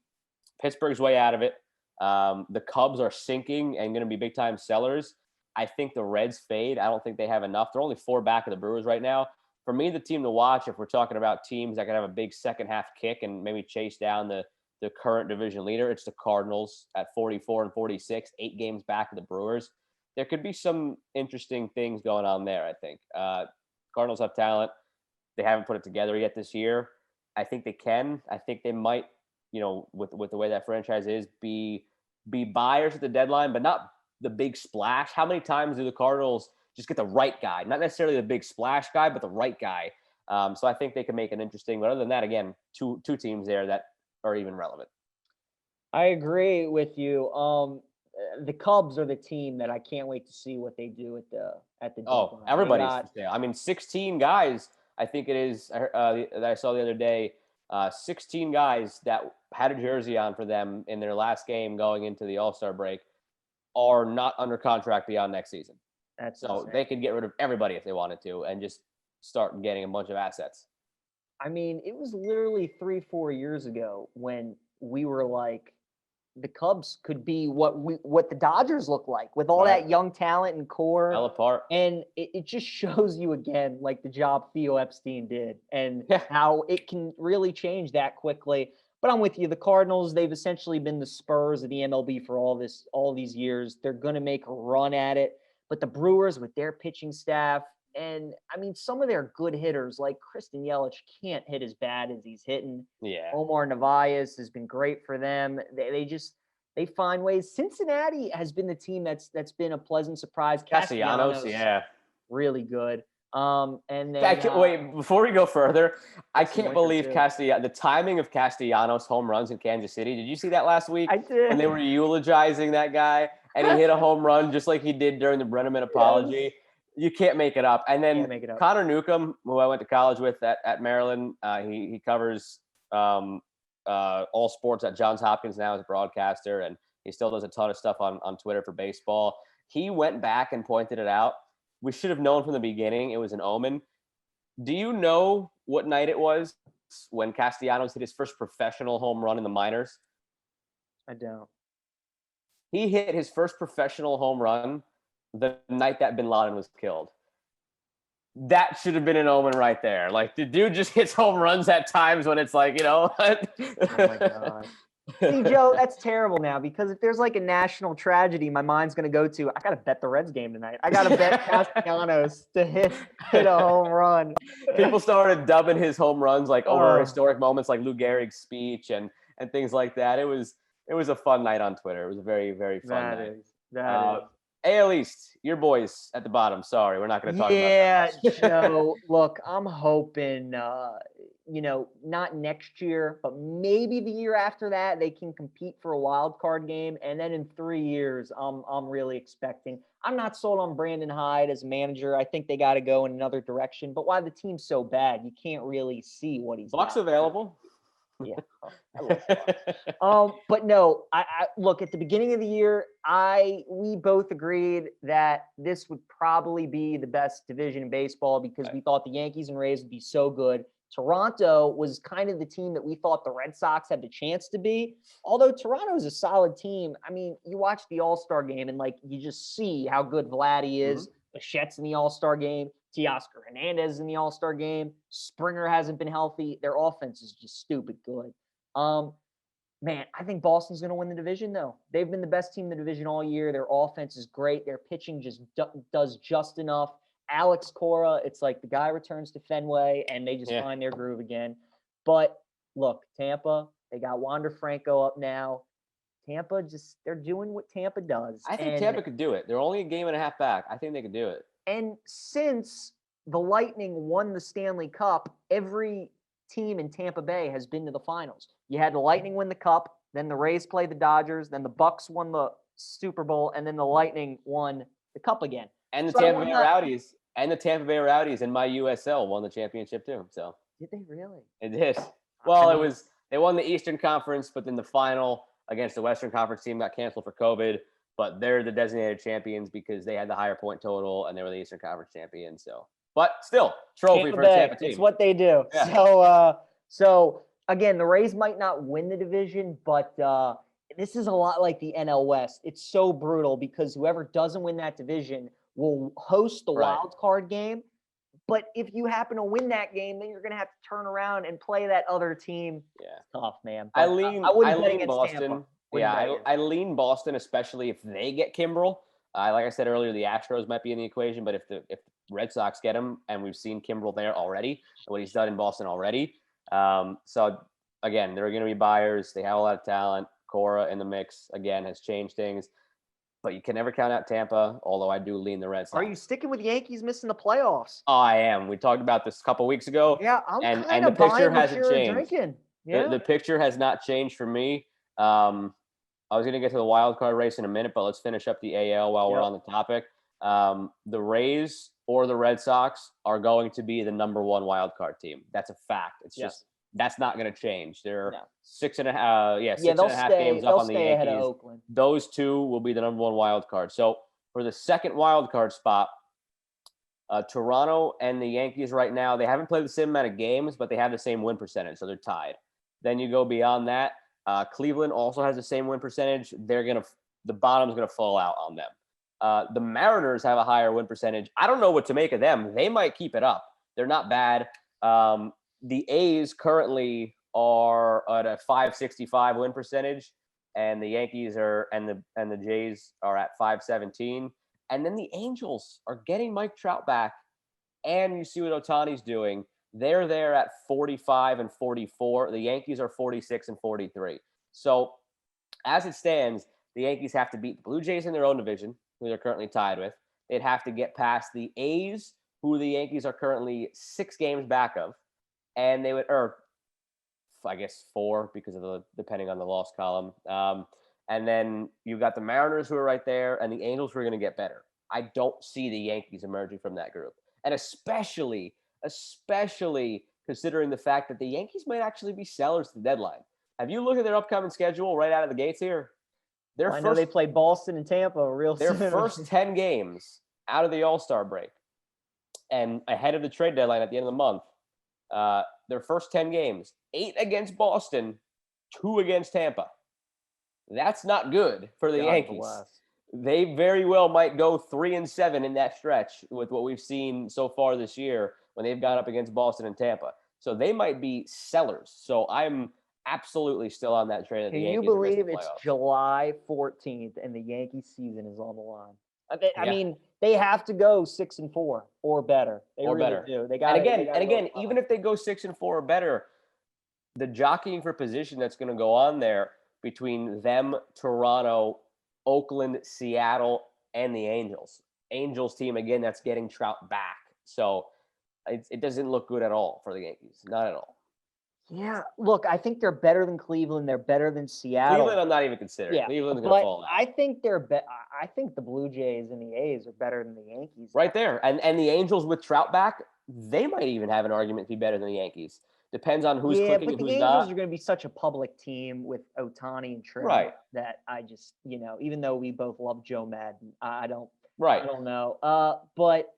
[SPEAKER 3] Pittsburgh's way out of it. The Cubs are sinking and going to be big-time sellers. I think the Reds fade. I don't think they have enough. They're only 4 back of the Brewers right now. For me, the team to watch, if we're talking about teams that can have a big second-half kick and maybe chase down the current division leader, it's the Cardinals at 44 and 46, 8 games back of the Brewers. There could be some interesting things going on there, I think. Cardinals have talent. They haven't put it together yet this year. I think they can. I think they might, with the way that franchise is, be buyers at the deadline, but not the big splash. How many times do the Cardinals just get the right guy? Not necessarily the big splash guy, but the right guy. So I think they can make it interesting. But other than that, again, two teams there that are even relevant.
[SPEAKER 1] I agree with you. The Cubs are the team that I can't wait to see what they do at the deadline.
[SPEAKER 3] Everybody's there. I mean, 16 guys. I think it is that I saw the other day. 16 guys that had a jersey on for them in their last game going into the All-Star break are not under contract beyond next season. So insane. They could get rid of everybody if they wanted to and just start getting a bunch of assets.
[SPEAKER 1] I mean, it was literally 3-4 years ago when we were like, the Cubs could be what the Dodgers look like with all that young talent and core.
[SPEAKER 3] Fell apart.
[SPEAKER 1] And it just shows you again, like the job Theo Epstein did and how it can really change that quickly. But I'm with you. The Cardinals, they've essentially been the Spurs of the MLB for all these years. They're going to make a run at it. But the Brewers with their pitching staff, And I mean, some of their good hitters, like Kristen Yelich, can't hit as bad as he's hitting.
[SPEAKER 3] Yeah.
[SPEAKER 1] Omar Narvaez has been great for them. They find ways. Cincinnati has been the team that's been a pleasant surprise.
[SPEAKER 3] Castellanos, yeah.
[SPEAKER 1] really good. And then
[SPEAKER 3] Wait, before we go further, I
[SPEAKER 1] Justin
[SPEAKER 3] can't
[SPEAKER 1] Winker,
[SPEAKER 3] believe
[SPEAKER 1] too.
[SPEAKER 3] the timing of Castellanos' home runs in Kansas City. Did you see that last week
[SPEAKER 1] I did.
[SPEAKER 3] when they were eulogizing that guy and he hit a home run just like he did during the Brenneman apology?
[SPEAKER 1] Yes.
[SPEAKER 3] You can't make it up. And then
[SPEAKER 1] Can't make it up.
[SPEAKER 3] Connor Newcomb, who I went to college with at Maryland, he covers all sports at Johns Hopkins now as a broadcaster, and he still does a ton of stuff on Twitter for baseball. He went back and pointed it out. We should have known from the beginning it was an omen. Do you know what night it was when Castellanos hit his first professional home run in the minors?
[SPEAKER 1] I don't.
[SPEAKER 3] He hit his first professional home run the night that Bin Laden was killed. That should have been an omen right there. Like, the dude just hits home runs at times when it's like,
[SPEAKER 1] Oh my God. See, Joe, that's terrible now, because if there's like a national tragedy, my mind's going to go to, I got to bet the Reds game tonight. I got to bet Castellanos to hit a home run.
[SPEAKER 3] People started dubbing his home runs like over
[SPEAKER 1] Oh.
[SPEAKER 3] historic moments like Lou Gehrig's speech and things like that. It was a fun night on Twitter. It was a very, very fun night.
[SPEAKER 1] That is.
[SPEAKER 3] AL East, your boys at the bottom. Sorry, we're not going to talk about
[SPEAKER 1] Yeah,
[SPEAKER 3] that.
[SPEAKER 1] Joe. Look, I'm hoping, not next year, but maybe the year after that, they can compete for a wild card game. And then in 3 years, I'm really expecting. I'm not sold on Brandon Hyde as manager. I think they got to go in another direction. But why the team's so bad, you can't really see what he's
[SPEAKER 3] Bucks
[SPEAKER 1] got.
[SPEAKER 3] available.
[SPEAKER 1] Yeah. I love Bucks. But no, I look, at the beginning of the year, we both agreed that this would probably be the best division in baseball because we thought the Yankees and Rays would be so good. Toronto was kind of the team that we thought the Red Sox had the chance to be. Although Toronto is a solid team. I mean, you watch the All-Star game and you just see how good Vladdy is. Bichette's in the All-Star game. Teoscar Hernandez in the All-Star game. Springer hasn't been healthy. Their offense is just stupid good. Man, I think Boston's going to win the division, though. They've been the best team in the division all year. Their offense is great. Their pitching just does just enough. Alex Cora, it's like the guy returns to Fenway, and they just find their groove again. But look, Tampa, they got Wander Franco up now. Tampa they're doing what Tampa does.
[SPEAKER 3] I think Tampa could do it. They're only a game and a half back. I think they could do it.
[SPEAKER 1] And since the Lightning won the Stanley Cup, every team in Tampa Bay has been to the finals. You had the Lightning win the Cup, then the Rays played the Dodgers, then the Bucks won the Super Bowl, and then the Lightning won the Cup again.
[SPEAKER 3] And the Tampa Bay Rowdies and my USL won the championship too. So
[SPEAKER 1] did they really?
[SPEAKER 3] It did. Well, they won the Eastern Conference, but then the final against the Western Conference team got canceled for COVID. But they're the designated champions because they had the higher point total and they were the Eastern Conference champions. So, but still, trophy for a Tampa team.
[SPEAKER 1] It's what they do. Yeah. So again, the Rays might not win the division, but this is a lot like the NL West. It's so brutal because whoever doesn't win that division will host the wild card game. But if you happen to win that game, then you're going to have to turn around and play that other team.
[SPEAKER 3] Yeah.
[SPEAKER 1] It's tough, man.
[SPEAKER 3] I lean Boston.
[SPEAKER 1] Tampa.
[SPEAKER 3] Yeah, I lean Boston, especially if they get Kimbrel. Like I said earlier, the Astros might be in the equation, but if the Red Sox get him, and we've seen Kimbrel there already, what he's done in Boston already. So again, they're going to be buyers. They have a lot of talent. Cora in the mix again has changed things, but you can never count out Tampa. Although I do lean the Red Sox.
[SPEAKER 1] Are you sticking with Yankees missing the playoffs?
[SPEAKER 3] Oh, I am. We talked about this a couple weeks ago.
[SPEAKER 1] Yeah,
[SPEAKER 3] and the picture hasn't changed.
[SPEAKER 1] Drinking. Yeah.
[SPEAKER 3] The picture has not changed for me. I was going to get to the wild card race in a minute, but let's finish up the AL while we're on the topic. The Rays or the Red Sox are going to be the number one wild card team. That's a fact. It's just that's not going to change. They're 6.5 games up on the Yankees.
[SPEAKER 1] Ahead of Oakland.
[SPEAKER 3] Those two will be the number one wild card. So for the second wild card spot, Toronto and the Yankees right now, they haven't played the same amount of games, but they have the same win percentage, so they're tied. Then you go beyond that. Cleveland also has the same win percentage. The bottom's gonna fall out on them. The Mariners have a higher win percentage. I don't know what to make of them. They might keep it up. They're not bad. The A's currently are at a 565 win percentage, and the Yankees and the Jays are at 517. And then the Angels are getting Mike Trout back, and you see what Otani's doing. They're there at 45 and 44. The Yankees are 46 and 43. So as it stands, the Yankees have to beat the Blue Jays in their own division, who they're currently tied with. They'd have to get past the A's, who the Yankees are currently 6 games back of, and they would, or I guess 4 because of the depending on the loss column. And then you've got the Mariners who are right there, and the Angels who are going to get better. I don't see the Yankees emerging from that group, and especially considering the fact that the Yankees might actually be sellers to the deadline. Have you looked at their upcoming schedule right out of the gates here?
[SPEAKER 1] I know they play Boston and Tampa real
[SPEAKER 3] their
[SPEAKER 1] soon.
[SPEAKER 3] first 10 games out of the All-Star break and ahead of the trade deadline at the end of the month, their first 10 games, 8 against Boston, 2 against Tampa. That's not good for the Yankees.
[SPEAKER 1] Bless.
[SPEAKER 3] They very well might go 3-7 in that stretch with what we've seen so far this year when they've gone up against Boston and Tampa. So they might be sellers. So I'm absolutely still on that train.
[SPEAKER 1] Can you believe it's July 14th and the Yankee season is on the line? I mean, they have to go 6-4 or better. They really do. They got.
[SPEAKER 3] And again, even if they go 6-4 or better, the jockeying for position that's going to go on there between them, Toronto, Oakland, Seattle, and the Angels. Angels team again that's getting Trout back. So it doesn't look good at all for the Yankees. Not at all.
[SPEAKER 1] Yeah, look, I think they're better than Cleveland. They're better than Seattle.
[SPEAKER 3] Cleveland, I'm not even considering.
[SPEAKER 1] Yeah,
[SPEAKER 3] Cleveland's going to fall out.
[SPEAKER 1] I think I think the Blue Jays and the A's are better than the Yankees.
[SPEAKER 3] Right there. And the Angels with Trout back, they might even have an argument to be better than the Yankees. Depends on who's clicking and who's not.
[SPEAKER 1] Yeah, but the Angels are going to be such a public team with Otani and Trout that I just, even though we both love Joe Madden, I don't know. But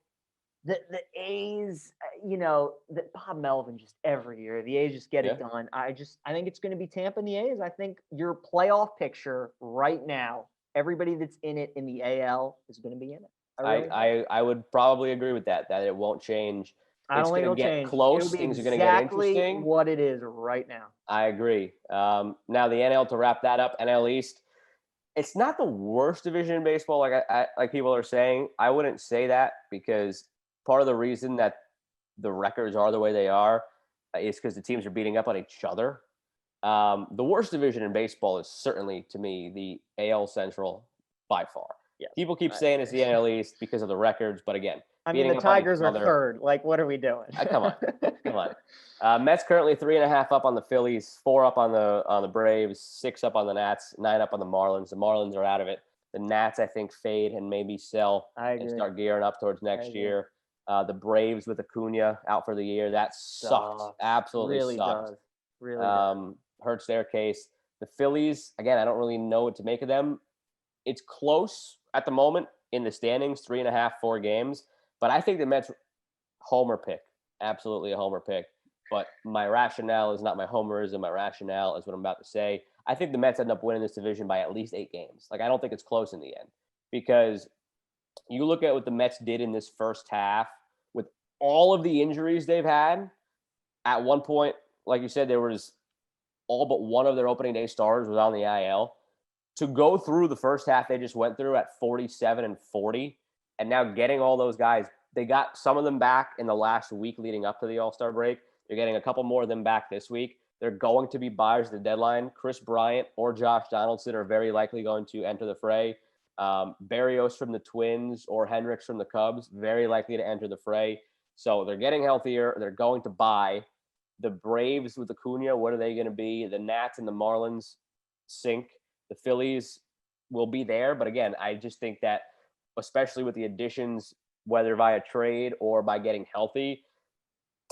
[SPEAKER 1] the A's, that Bob Melvin just every year, the A's just get it done. I think it's going to be Tampa and the A's. I think your playoff picture right now, everybody that's in it in the AL is going to be in it.
[SPEAKER 3] I would probably agree with that it won't change.
[SPEAKER 1] I don't think it'll change.
[SPEAKER 3] Close. Things are going to get interesting.
[SPEAKER 1] What it is right now.
[SPEAKER 3] I agree. Now the NL, to wrap that up, NL East. It's not the worst division in baseball, like people are saying. I wouldn't say that because part of the reason that the records are the way they are is because the teams are beating up on each other. The worst division in baseball is certainly, to me, the AL Central by far. Yeah, people keep saying it's the NL East because of the records, but again,
[SPEAKER 1] I mean, the Tigers are third. Like, what are we doing?
[SPEAKER 3] Come on. Mets currently 3.5 up on the Phillies, 4 up on the Braves, 6 up on the Nats, 9 up on the Marlins. The Marlins are out of it. The Nats, I think, fade and maybe sell and start gearing up towards next year. The Braves with Acuna out for the year. That sucked. Absolutely
[SPEAKER 1] really
[SPEAKER 3] sucked.
[SPEAKER 1] Does. Really does.
[SPEAKER 3] Hurts their case. The Phillies, again, I don't really know what to make of them. It's close at the moment in the standings, 3.5, 4 games. But I think the Mets homer pick, absolutely a homer pick. But my rationale is not my homerism. My rationale is what I'm about to say. I think the Mets end up winning this division by at least 8 games. I don't think it's close in the end because you look at what the Mets did in this first half with all of the injuries they've had. At one point, like you said, there was all but one of their opening day starters was on the IL. To go through the first half they just went through at 47 and 40, and now getting all those guys, they got some of them back in the last week leading up to the All-Star break. They're getting a couple more of them back this week. They're going to be buyers at the deadline. Chris Bryant or Josh Donaldson are very likely going to enter the fray. Berrios from the Twins or Hendricks from the Cubs, very likely to enter the fray. So they're getting healthier. They're going to buy. The Braves with Acuna, what are they going to be? The Nats and the Marlins sink. The Phillies will be there. But again, I just think that, especially with the additions, whether via trade or by getting healthy,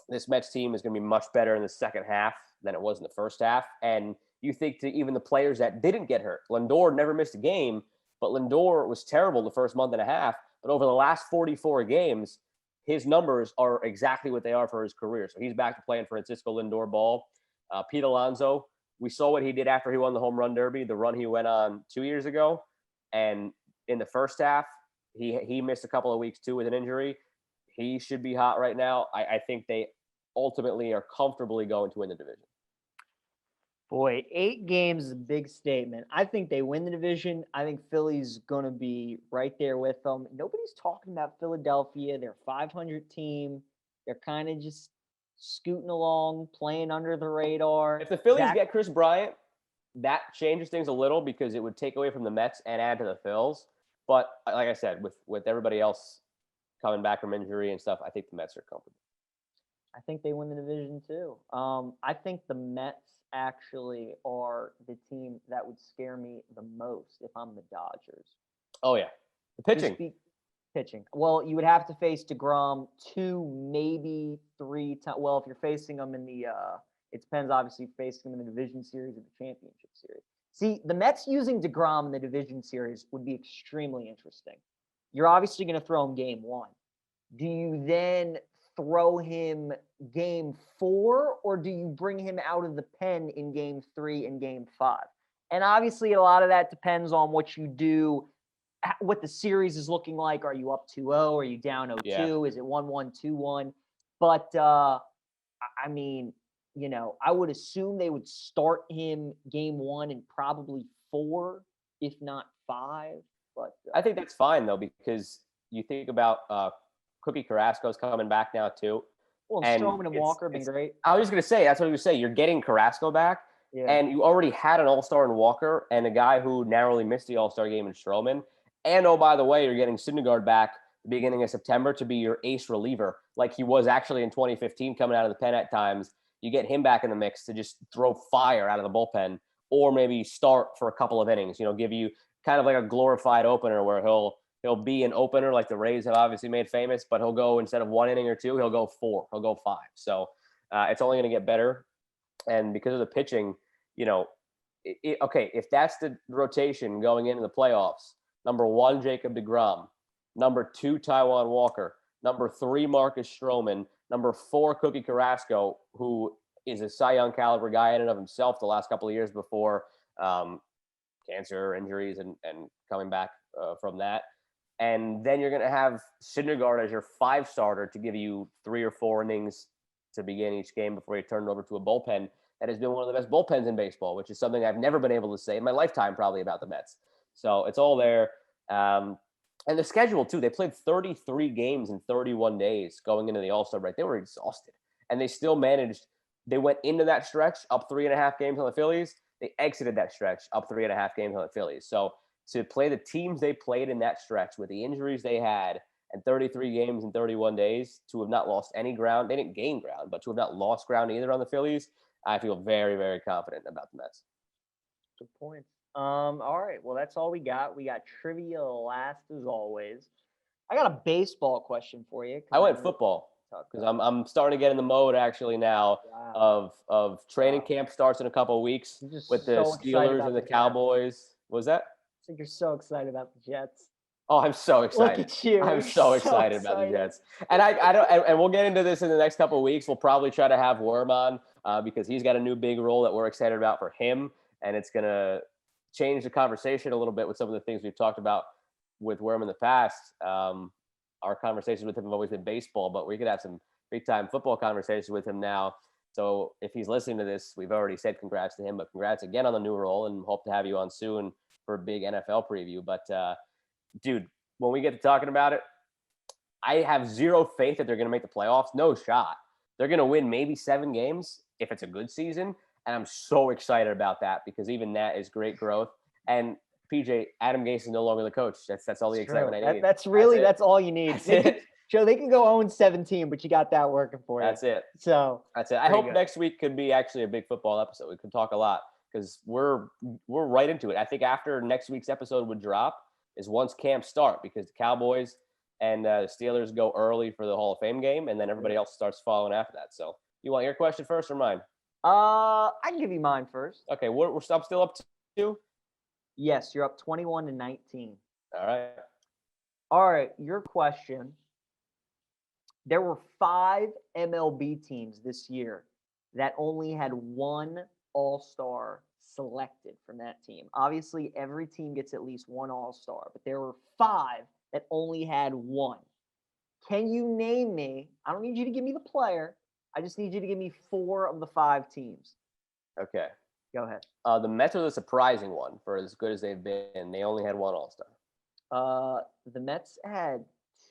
[SPEAKER 3] this Mets team is going to be much better in the second half than it was in the first half. And you think to even the players that didn't get hurt. Lindor never missed a game, but Lindor was terrible the first month and a half. But over the last 44 games, his numbers are exactly what they are for his career. So he's back to playing Francisco Lindor ball. Pete Alonso, we saw what he did after he won the home run derby, the run he went on 2 years ago. And in the first half, he missed a couple of weeks too with an injury. He should be hot right now. I think they ultimately are comfortably going to win the division.
[SPEAKER 1] Boy, 8 games is a big statement. I think they win the division. I think Philly's going to be right there with them. Nobody's talking about Philadelphia. They're a 500 team. They're kind of just scooting along, playing under the radar.
[SPEAKER 3] If the Phillies
[SPEAKER 1] Zach-
[SPEAKER 3] get Chris Bryant, that changes things a little because it would take away from the Mets and add to the Phils. But like I said, with everybody else coming back from injury and stuff, I think the Mets are comfortable.
[SPEAKER 1] I think they win the division too. I think the Mets actually are the team that would scare me the most if I'm the Dodgers.
[SPEAKER 3] Oh yeah, the pitching.
[SPEAKER 1] Pitching. Well, you would have to face DeGrom 2, maybe 3 times. Well, if you're facing them in the, it depends. Obviously, if you're facing them in the division series or the championship series. See, the Mets using DeGrom in the division series would be extremely interesting. You're obviously going to throw him game 1. Do you then throw him game 4, or do you bring him out of the pen in game 3 and game 5? And obviously, a lot of that depends on what you do, what the series is looking like. Are you up 2-0? Are you down 0-2?
[SPEAKER 3] Yeah.
[SPEAKER 1] Is it 1-1, 2-1? But I mean, I would assume they would start him game 1 and probably 4, if not 5. But
[SPEAKER 3] I think that's fine though, because you think about Cookie Carrasco's coming back now too.
[SPEAKER 1] well,
[SPEAKER 3] and
[SPEAKER 1] Stroman and Walker have been great.
[SPEAKER 3] I was just gonna say that's what I was saying. You're getting Carrasco back,
[SPEAKER 1] Yeah.
[SPEAKER 3] and you already had an All-Star in Walker and a guy who narrowly missed the All-Star game in Stroman. And oh, by the way, you're getting Syndergaard back the beginning of September to be your ace reliever, like he was actually in 2015, coming out of the pen at times. You get him back in the mix to just throw fire out of the bullpen, or maybe start for a couple of innings. Give you kind of like a glorified opener where he'll be an opener like the Rays have obviously made famous, but he'll go, instead of 1 inning or 2, he'll go 4, he'll go 5. So it's only going to get better. And because of the pitching, okay, if that's the rotation going into the playoffs, number 1, Jacob deGrom, number 2, Taijuan Walker, number 3, Marcus Stroman, number 4, Cookie Carrasco, who is a Cy Young caliber guy in and of himself the last couple of years before cancer, injuries, and coming back from that. And then you're going to have Syndergaard as your 5 starter to give you 3 or 4 innings to begin each game before you turn it over to a bullpen that has been one of the best bullpens in baseball, which is something I've never been able to say in my lifetime probably about the Mets. So it's all there. And the schedule, too. They played 33 games in 31 days going into the All-Star break. They were exhausted. And they still managed. They went into that stretch up 3.5 games on the Phillies. They exited that stretch up 3.5 games on the Phillies. So to play the teams they played in that stretch with the injuries they had and 33 games in 31 days, to have not lost any ground. They didn't gain ground, but to have not lost ground either on the Phillies, I feel very, very confident about the Mets.
[SPEAKER 1] Good point. All right. Well, that's all we got. We got trivia last as always. I got a baseball question for you.
[SPEAKER 3] I went football because I'm starting to get in the mode actually now of training camp starts in a couple of weeks with the Steelers and the Cowboys. What was that?
[SPEAKER 1] I think you're so excited about the Jets.
[SPEAKER 3] Oh, I'm so excited.
[SPEAKER 1] Look at you.
[SPEAKER 3] I'm so excited about the Jets. And I don't, and we'll get into this in the next couple of weeks. We'll probably try to have Worm on because he's got a new big role that we're excited about for him. And it's going to change the conversation a little bit with some of the things we've talked about with Worm in the past. Our conversations with him have always been baseball, but we could have some big time football conversations with him now. So if he's listening to this, we've already said congrats to him, but congrats again on the new role, and hope to have you on soon for a big NFL preview. But dude, when we get to talking about it, I have zero faith that they're going to make the playoffs. No shot. They're going to win maybe 7 games if it's a good season. And I'm so excited about that because even that is great growth. And PJ, Adam Gase is no longer the coach. That's all the excitement I need.
[SPEAKER 1] That's all you need. Joe, they can go 0-17, but you got that working for you.
[SPEAKER 3] That's it.
[SPEAKER 1] So
[SPEAKER 3] that's it. I hope next week could be actually a big football episode. We could talk a lot because we're right into it. I think after next week's episode would drop is once camp start, because the Cowboys and the Steelers go early for the Hall of Fame game, and then everybody else starts following after that. So you want your question first or mine?
[SPEAKER 1] I can give you mine first.
[SPEAKER 3] Okay, I'm still up to?
[SPEAKER 1] Yes, you're up 21-19.
[SPEAKER 3] All
[SPEAKER 1] right, your question. There were 5 MLB teams this year that only had 1 All-Star selected from that team. Obviously, every team gets at least 1 All-Star, but there were 5 that only had 1. Can you name me? I don't need you to give me the player. I just need you to give me 4 of the 5 teams.
[SPEAKER 3] Okay.
[SPEAKER 1] Go ahead.
[SPEAKER 3] The Mets are the surprising one for as good as they've been. They only had 1 All-Star.
[SPEAKER 1] The Mets had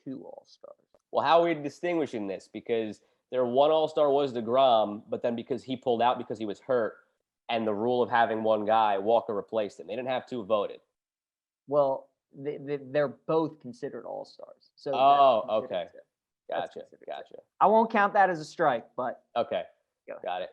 [SPEAKER 1] 2 All-Stars.
[SPEAKER 3] Well, how are we distinguishing this? Because their one All-Star was DeGrom, but then because he pulled out because he was hurt, and the rule of having one guy, Walker replaced him. They didn't have two voted.
[SPEAKER 1] Well, they're both considered all-stars. So that's
[SPEAKER 3] Oh,
[SPEAKER 1] considered
[SPEAKER 3] okay.
[SPEAKER 1] two. That's
[SPEAKER 3] Gotcha.
[SPEAKER 1] considered two.
[SPEAKER 3] Gotcha.
[SPEAKER 1] I won't count that as a strike, but
[SPEAKER 3] Okay.
[SPEAKER 1] Go ahead.
[SPEAKER 3] Got it.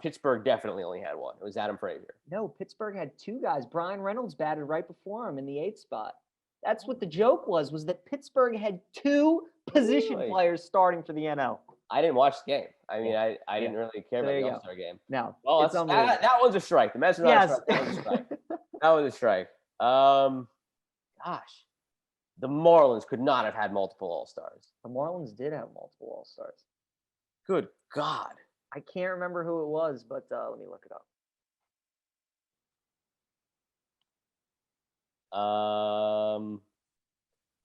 [SPEAKER 3] Pittsburgh definitely only had one. It was Adam Frazier.
[SPEAKER 1] no, Pittsburgh had two guys. Brian Reynolds batted right before him in the 8th spot. That's what the joke was that Pittsburgh had two position
[SPEAKER 3] Really?
[SPEAKER 1] players starting for the NL.
[SPEAKER 3] I didn't watch the game. I mean,
[SPEAKER 1] Yeah.
[SPEAKER 3] I didn't really care
[SPEAKER 1] So there
[SPEAKER 3] about
[SPEAKER 1] you
[SPEAKER 3] the
[SPEAKER 1] go.
[SPEAKER 3] All-Star game.
[SPEAKER 1] No,
[SPEAKER 3] Well,
[SPEAKER 1] it's
[SPEAKER 3] that,
[SPEAKER 1] unbelievable.
[SPEAKER 3] that one's a strike. The Mets are not
[SPEAKER 1] Yes.
[SPEAKER 3] a strike. That was a strike. That was a strike. Gosh, the Marlins could not have had multiple All-Stars.
[SPEAKER 1] The Marlins did have multiple all-stars.
[SPEAKER 3] Good God.
[SPEAKER 1] I can't remember who it was, but let me look it up.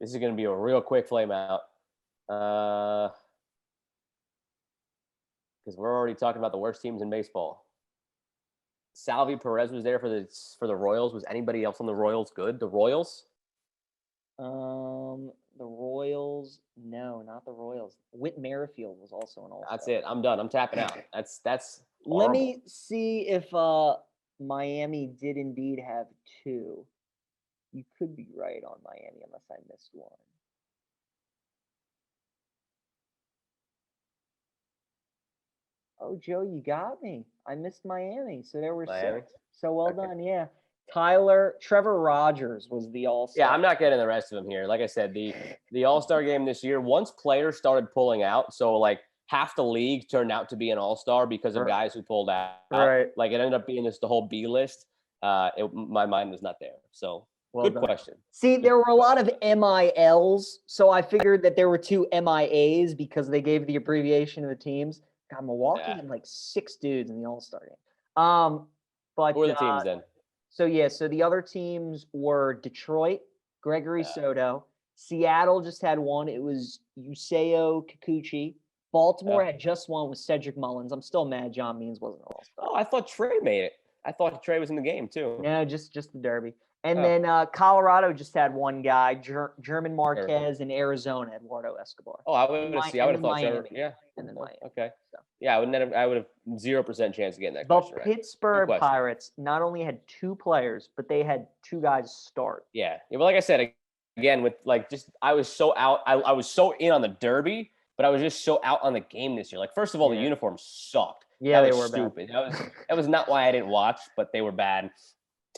[SPEAKER 3] This is going to be a real quick flame out. Because we're already talking about the worst teams in baseball. Salvi Perez was there for the Royals. Was anybody else on the Royals good? The Royals?
[SPEAKER 1] The Royals. No, not the Royals. Whit Merrifield was also an all-star.
[SPEAKER 3] That's it. I'm done. I'm tapping out. That's
[SPEAKER 1] Let
[SPEAKER 3] horrible.
[SPEAKER 1] me see if Miami did indeed have two. You could be right on Miami unless I missed one. Oh, Joe, you got me. I missed Miami. So there were
[SPEAKER 3] Miami?
[SPEAKER 1] 6. So well
[SPEAKER 3] Okay.
[SPEAKER 1] done. Yeah. Trevor Rogers was the all-star.
[SPEAKER 3] Yeah, I'm not getting the rest of them here. Like I said, the All-Star game this year, once players started pulling out, so like half the league turned out to be an All-Star because of
[SPEAKER 1] Right.
[SPEAKER 3] guys who pulled out.
[SPEAKER 1] Right.
[SPEAKER 3] Like it ended up being just the whole B list. My mind was not there. So
[SPEAKER 1] Well
[SPEAKER 3] good
[SPEAKER 1] done.
[SPEAKER 3] question.
[SPEAKER 1] See, there were a lot of MILs, so I figured that there were 2 MIAs because they gave the abbreviation of the teams. God, Milwaukee
[SPEAKER 3] Yeah.
[SPEAKER 1] had like 6 dudes in the All-Star game. But
[SPEAKER 3] Who are the teams then?
[SPEAKER 1] so the other teams were Detroit, Gregory
[SPEAKER 3] Yeah.
[SPEAKER 1] Soto. Seattle just had one. It was Yuseo Kikuchi. Baltimore had just one with Cedric Mullins. I'm still mad John Means wasn't an All-Star.
[SPEAKER 3] Oh, I thought Trey made it. I thought Trey was in the game too.
[SPEAKER 1] No, just the Derby. And
[SPEAKER 3] Oh.
[SPEAKER 1] then Colorado just had one guy, German Marquez, and Arizona, Eduardo Escobar.
[SPEAKER 3] Oh, I would have
[SPEAKER 1] and
[SPEAKER 3] thought
[SPEAKER 1] then
[SPEAKER 3] Trevor.
[SPEAKER 1] Miami.
[SPEAKER 3] Yeah.
[SPEAKER 1] And then Miami.
[SPEAKER 3] Okay.
[SPEAKER 1] So.
[SPEAKER 3] Yeah, I would have 0% chance of getting that
[SPEAKER 1] The
[SPEAKER 3] question right.
[SPEAKER 1] Pittsburgh
[SPEAKER 3] question.
[SPEAKER 1] Pirates not only had 2 players, but they had 2 guys start.
[SPEAKER 3] Yeah. But like I said, again, with like just I was so out. I was so in on the Derby, but I was just so out on the game this year. Like, first of all, the
[SPEAKER 1] Yeah.
[SPEAKER 3] uniforms sucked.
[SPEAKER 1] Yeah,
[SPEAKER 3] That
[SPEAKER 1] they
[SPEAKER 3] was
[SPEAKER 1] were bad.
[SPEAKER 3] stupid. That was not why I didn't watch, but they were bad.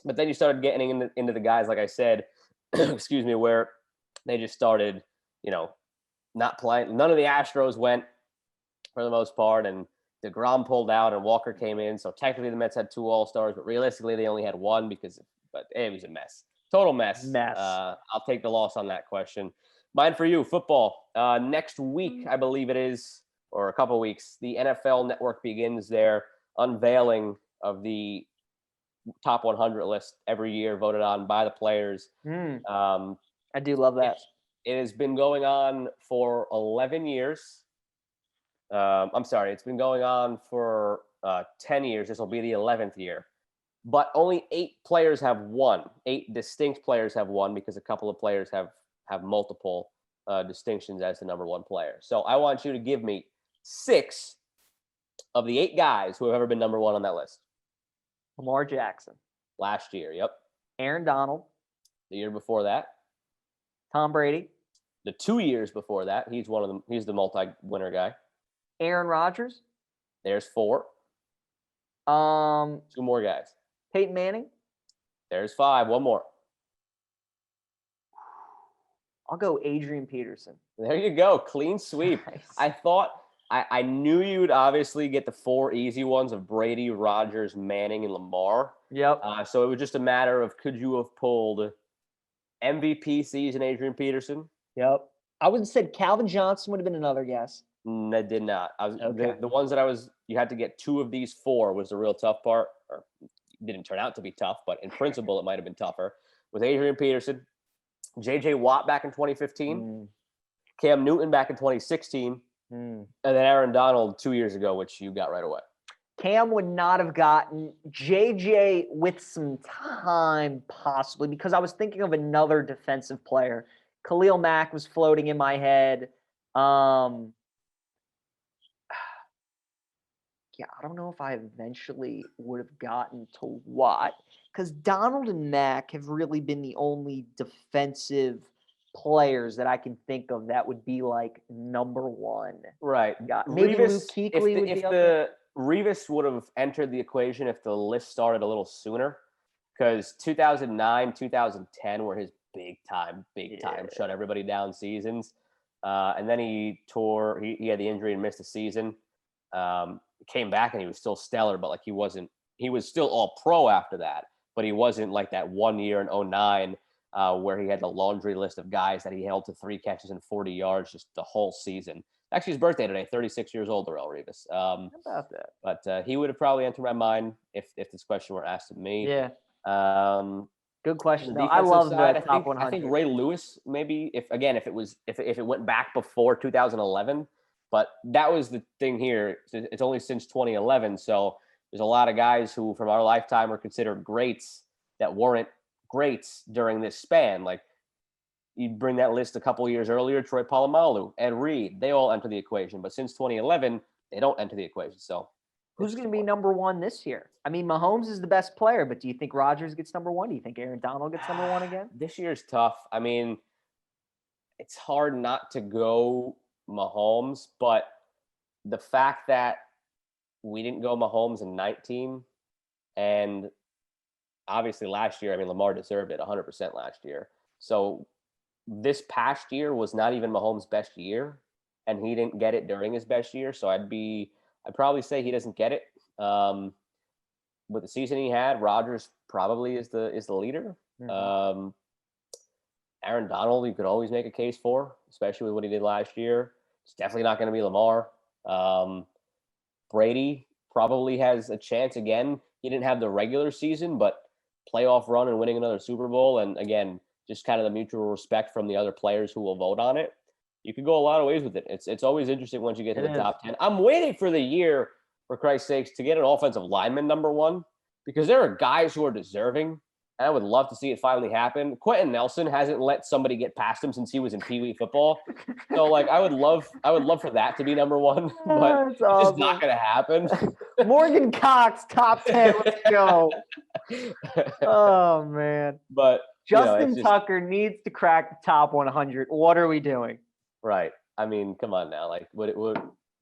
[SPEAKER 3] But then you started getting into the guys, like I said, excuse me, where they just started, not playing. None of the Astros went for the most part, and DeGrom pulled out and Walker came in. So technically the Mets had 2 All-Stars, but realistically they only had 1 but it was a mess. Total mess.
[SPEAKER 1] Mess.
[SPEAKER 3] I'll take the loss on that question. Mine for you, football. Next week, I believe it is, or a couple weeks, the NFL Network begins their unveiling of the top 100 list every year, voted on by the players.
[SPEAKER 1] I do love that.
[SPEAKER 3] It has been going on for 11 years. I'm sorry, it's been going on for 10 years. This will be the 11th year. But only 8 players have won. 8 distinct players have won because a couple of players have multiple distinctions as the number 1 player. So I want you to give me 6 of the 8 guys who have ever been number 1 on that list.
[SPEAKER 1] Lamar Jackson,
[SPEAKER 3] Last year, yep.
[SPEAKER 1] Aaron Donald,
[SPEAKER 3] The year before that.
[SPEAKER 1] Tom Brady,
[SPEAKER 3] The 2 years before that, he's one of them. He's the multi-winner guy.
[SPEAKER 1] Aaron Rodgers,
[SPEAKER 3] There's 4. 2 more guys.
[SPEAKER 1] Peyton Manning.
[SPEAKER 3] There's 5. 1 more.
[SPEAKER 1] I'll go Adrian Peterson.
[SPEAKER 3] There you go. Clean sweep.
[SPEAKER 1] Nice.
[SPEAKER 3] I thought I knew you would obviously get the 4 easy ones of Brady, Rodgers, Manning, and Lamar.
[SPEAKER 1] Yep.
[SPEAKER 3] So it was just a matter of could you have pulled MVP season Adrian Peterson?
[SPEAKER 1] Yep. I would have said Calvin Johnson would have been another guess.
[SPEAKER 3] I did not.
[SPEAKER 1] Okay.
[SPEAKER 3] The ones that you had to get 2 of these 4 was the real tough part, or didn't turn out to be tough, but in principle it might have been tougher. With Adrian Peterson, J.J. Watt back in 2015, Cam Newton back in 2016, and then Aaron Donald 2 years ago, which you got right away.
[SPEAKER 1] Cam would not have gotten JJ with some time, possibly, because I was thinking of another defensive player. Khalil Mack was floating in my head. Um, yeah, I don't know if I eventually would have gotten to Watt because Donald and Mack have really been the only defensive players that I can think of that would be like number one.
[SPEAKER 3] Right.
[SPEAKER 1] Maybe Luke
[SPEAKER 3] Revis,
[SPEAKER 1] Kuechly would be up there.
[SPEAKER 3] Revis would have entered the equation if the list started a little sooner, because 2009, 2010 were his big time, shut everybody down seasons. And then he had the injury and missed a season. Came back and he was still stellar, but like he was still all pro after that, but he wasn't like that 1 year in 09 where he had the laundry list of guys that he held to 3 catches and 40 yards just the whole season. Actually, his birthday today, 36 years old, Darrelle Revis.
[SPEAKER 1] How about that?
[SPEAKER 3] But he would have probably entered my mind if this question were asked of me.
[SPEAKER 1] Yeah.
[SPEAKER 3] Um,
[SPEAKER 1] Good question.
[SPEAKER 3] the
[SPEAKER 1] No, I
[SPEAKER 3] defensive
[SPEAKER 1] love
[SPEAKER 3] side,
[SPEAKER 1] the top 100.
[SPEAKER 3] I think Ray Lewis, maybe if it went back before 2011, but that was the thing here. It's only since 2011, so there's a lot of guys who from our lifetime are considered greats that weren't greats during this span. Like you bring that list a couple years earlier, Troy Polamalu, Ed Reed, they all enter the equation, but since 2011, they don't enter the equation. So
[SPEAKER 1] who's going to be number one this year? I mean, Mahomes is the best player, but do you think Rodgers gets number one? Do you think Aaron Donald gets number one again?
[SPEAKER 3] This year's tough. I mean, it's hard not to go Mahomes, but the fact that we didn't go Mahomes in 19 and obviously last year, I mean, Lamar deserved it 100% last year. So this past year was not even Mahomes' best year, and he didn't get it during his best year. So I'd probably say he doesn't get it. With the season he had, Rodgers probably is the leader.
[SPEAKER 1] Mm-hmm.
[SPEAKER 3] Aaron Donald, you could always make a case for, especially with what he did last year. It's definitely not going to be Lamar. Brady probably has a chance again. He didn't have the regular season, but playoff run and winning another Super Bowl. And again, just kind of the mutual respect from the other players who will vote on it. You could go a lot of ways with it. It's always interesting once you get to the top 10. I'm waiting for the year, for Christ's sakes, to get an offensive lineman number one, because there are guys who are deserving. And I would love to see it finally happen. Quentin Nelson hasn't let somebody get past him since he was in Pee Wee football. So like I would love for that to be number one, but it's just not gonna happen.
[SPEAKER 1] Morgan Cox, top 10. Let's go. Oh man.
[SPEAKER 3] But
[SPEAKER 1] Justin Tucker needs to crack the top 100. What are we doing?
[SPEAKER 3] Right. I mean, come on now. Like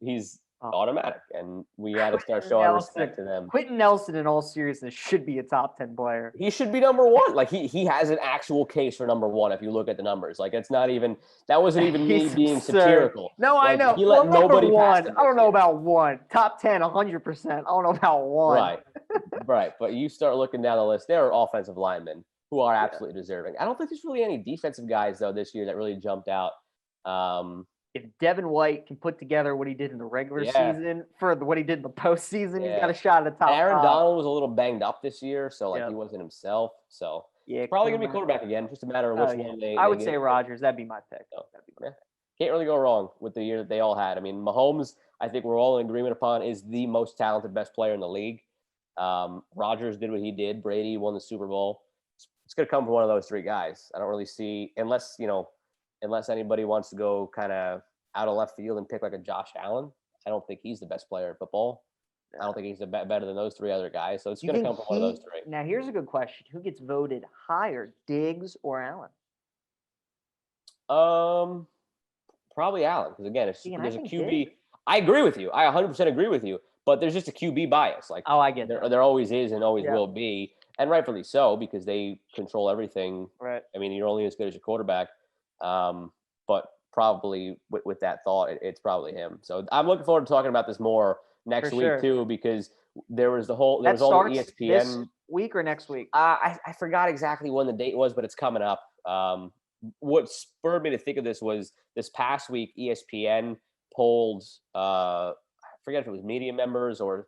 [SPEAKER 3] he's automatic, and we got to start showing respect to them.
[SPEAKER 1] Quentin Nelson, in all seriousness, should be a top 10 player.
[SPEAKER 3] He should be number one. Like he has an actual case for number one. If you look at the numbers, like it's not even that wasn't even me being satirical.
[SPEAKER 1] No,
[SPEAKER 3] like,
[SPEAKER 1] I know.
[SPEAKER 3] He let nobody
[SPEAKER 1] one.
[SPEAKER 3] pass him.
[SPEAKER 1] I don't know about one. Top 10, 100%. I don't know about one.
[SPEAKER 3] Right. But you start looking down the list. There are offensive linemen who are absolutely deserving. I don't think there's really any defensive guys though this year that really jumped out.
[SPEAKER 1] If Devin White can put together what he did in the regular season for what he did in the postseason, he's got a shot at the top.
[SPEAKER 3] Aaron Donald was a little banged up this year, so he wasn't himself. So probably gonna be quarterback again. Just a matter of which one they.
[SPEAKER 1] I would say Rodgers. That'd be my pick.
[SPEAKER 3] Can't really go wrong with the year that they all had. I mean, Mahomes, I think we're all in agreement upon, is the most talented, best player in the league. Rodgers did what he did. Brady won the Super Bowl. It's gonna come from one of those three guys. I don't really see unless anybody wants to go kind of out of left field and pick like a Josh Allen. I don't think he's the best player in football. I don't think he's better than those three other guys. So it's going to come from one of those three.
[SPEAKER 1] Now, here's a good question. Who gets voted higher, Diggs or Allen?
[SPEAKER 3] Probably Allen. Because again, there's a QB.
[SPEAKER 1] Diggs.
[SPEAKER 3] I agree with you. I 100% agree with you. But there's just a QB bias. Like,
[SPEAKER 1] I get that.
[SPEAKER 3] There always is and always will be. And rightfully so, because they control everything.
[SPEAKER 1] Right.
[SPEAKER 3] I mean, you're only as good as your quarterback. But probably with that thought, it's probably him. So I'm looking forward to talking about this more next week too, because there was all the ESPN
[SPEAKER 1] this week or next week.
[SPEAKER 3] I forgot exactly when the date was, but it's coming up. What spurred me to think of this was this past week, ESPN polled, I forget if it was media members or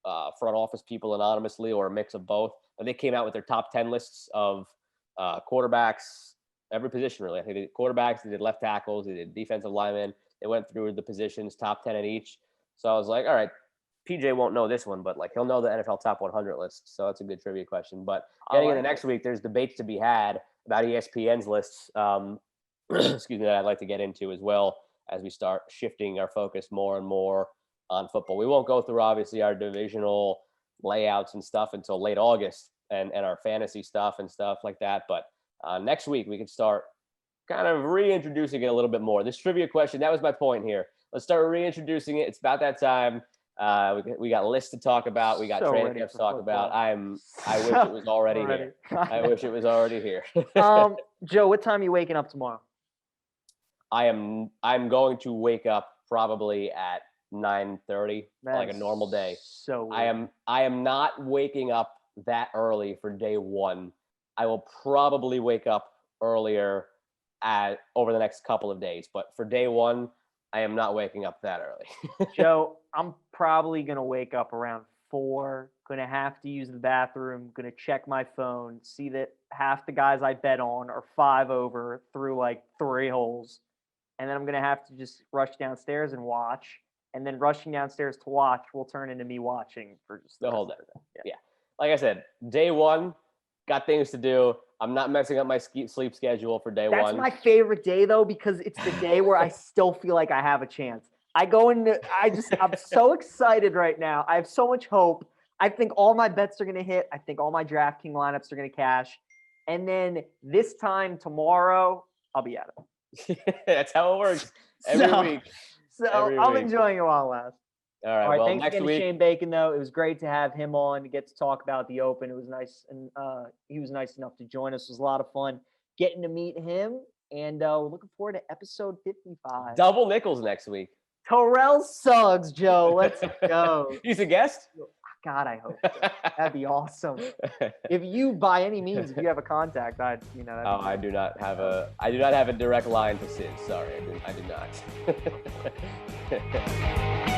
[SPEAKER 3] front office people anonymously or a mix of both, but they came out with their top 10 lists of quarterbacks, every position really. I think they did quarterbacks, they did left tackles, they did defensive linemen. They went through the positions, top 10 at each. So I was like, all right, PJ won't know this one, but like he'll know the NFL top 100 list. So that's a good trivia question. But getting into next week, there's debates to be had about ESPN's lists. excuse me, that I'd like to get into as well as we start shifting our focus more and more on football. We won't go through obviously our divisional layouts and stuff until late August and our fantasy stuff and stuff like that. But next week we can start kind of reintroducing it a little bit more. This trivia question, that was my point here. Let's start reintroducing it. It's about that time. We got lists to talk about. We got
[SPEAKER 1] So
[SPEAKER 3] training
[SPEAKER 1] ready
[SPEAKER 3] camps to
[SPEAKER 1] for
[SPEAKER 3] talk about.
[SPEAKER 1] football.
[SPEAKER 3] I wish it was already here. I wish it was already here.
[SPEAKER 1] Joe, what time are you waking up tomorrow?
[SPEAKER 3] I'm going to wake up probably at 9:30, like a
[SPEAKER 1] That's
[SPEAKER 3] normal day.
[SPEAKER 1] So
[SPEAKER 3] I am not waking up that early for day one. I will probably wake up earlier over the next couple of days, but for day one, I am not waking up that early.
[SPEAKER 1] Joe, I'm probably going to wake up around 4, going to have to use the bathroom, going to check my phone, see that half the guys I bet on are 5 over through like 3 holes. And then I'm going to have to just rush downstairs and watch. And then rushing downstairs to watch will turn into me watching for just
[SPEAKER 3] The whole
[SPEAKER 1] rest of
[SPEAKER 3] day.
[SPEAKER 1] the
[SPEAKER 3] Yeah. Like I said, day one, got things to do. I'm not messing up my sleep schedule for day
[SPEAKER 1] That's
[SPEAKER 3] one.
[SPEAKER 1] my favorite day though, because it's the day where I still feel like I have a chance. I'm so excited right now. I have so much hope. I think all my bets are going to hit. I think all my DraftKings lineups are going to cash. And then this time tomorrow, I'll be at it.
[SPEAKER 3] That's how it works every week.
[SPEAKER 1] So
[SPEAKER 3] Every
[SPEAKER 1] I'm
[SPEAKER 3] week.
[SPEAKER 1] enjoying it while it lasts.
[SPEAKER 3] All right.
[SPEAKER 1] All right,
[SPEAKER 3] Well,
[SPEAKER 1] thanks
[SPEAKER 3] next
[SPEAKER 1] again to
[SPEAKER 3] week.
[SPEAKER 1] Shane Bacon, though. It was great to have him on to get to talk about the Open. It was nice, and he was nice enough to join us. It was a lot of fun getting to meet him, and we're looking forward to episode 55.
[SPEAKER 3] Double nickels next week.
[SPEAKER 1] Terrell Suggs, Joe. Let's go.
[SPEAKER 3] He's a guest.
[SPEAKER 1] God, I hope so. That'd be awesome. If you, by any means, if you have a contact, that'd be
[SPEAKER 3] I do not have a direct line to Sid. Sorry, I do not.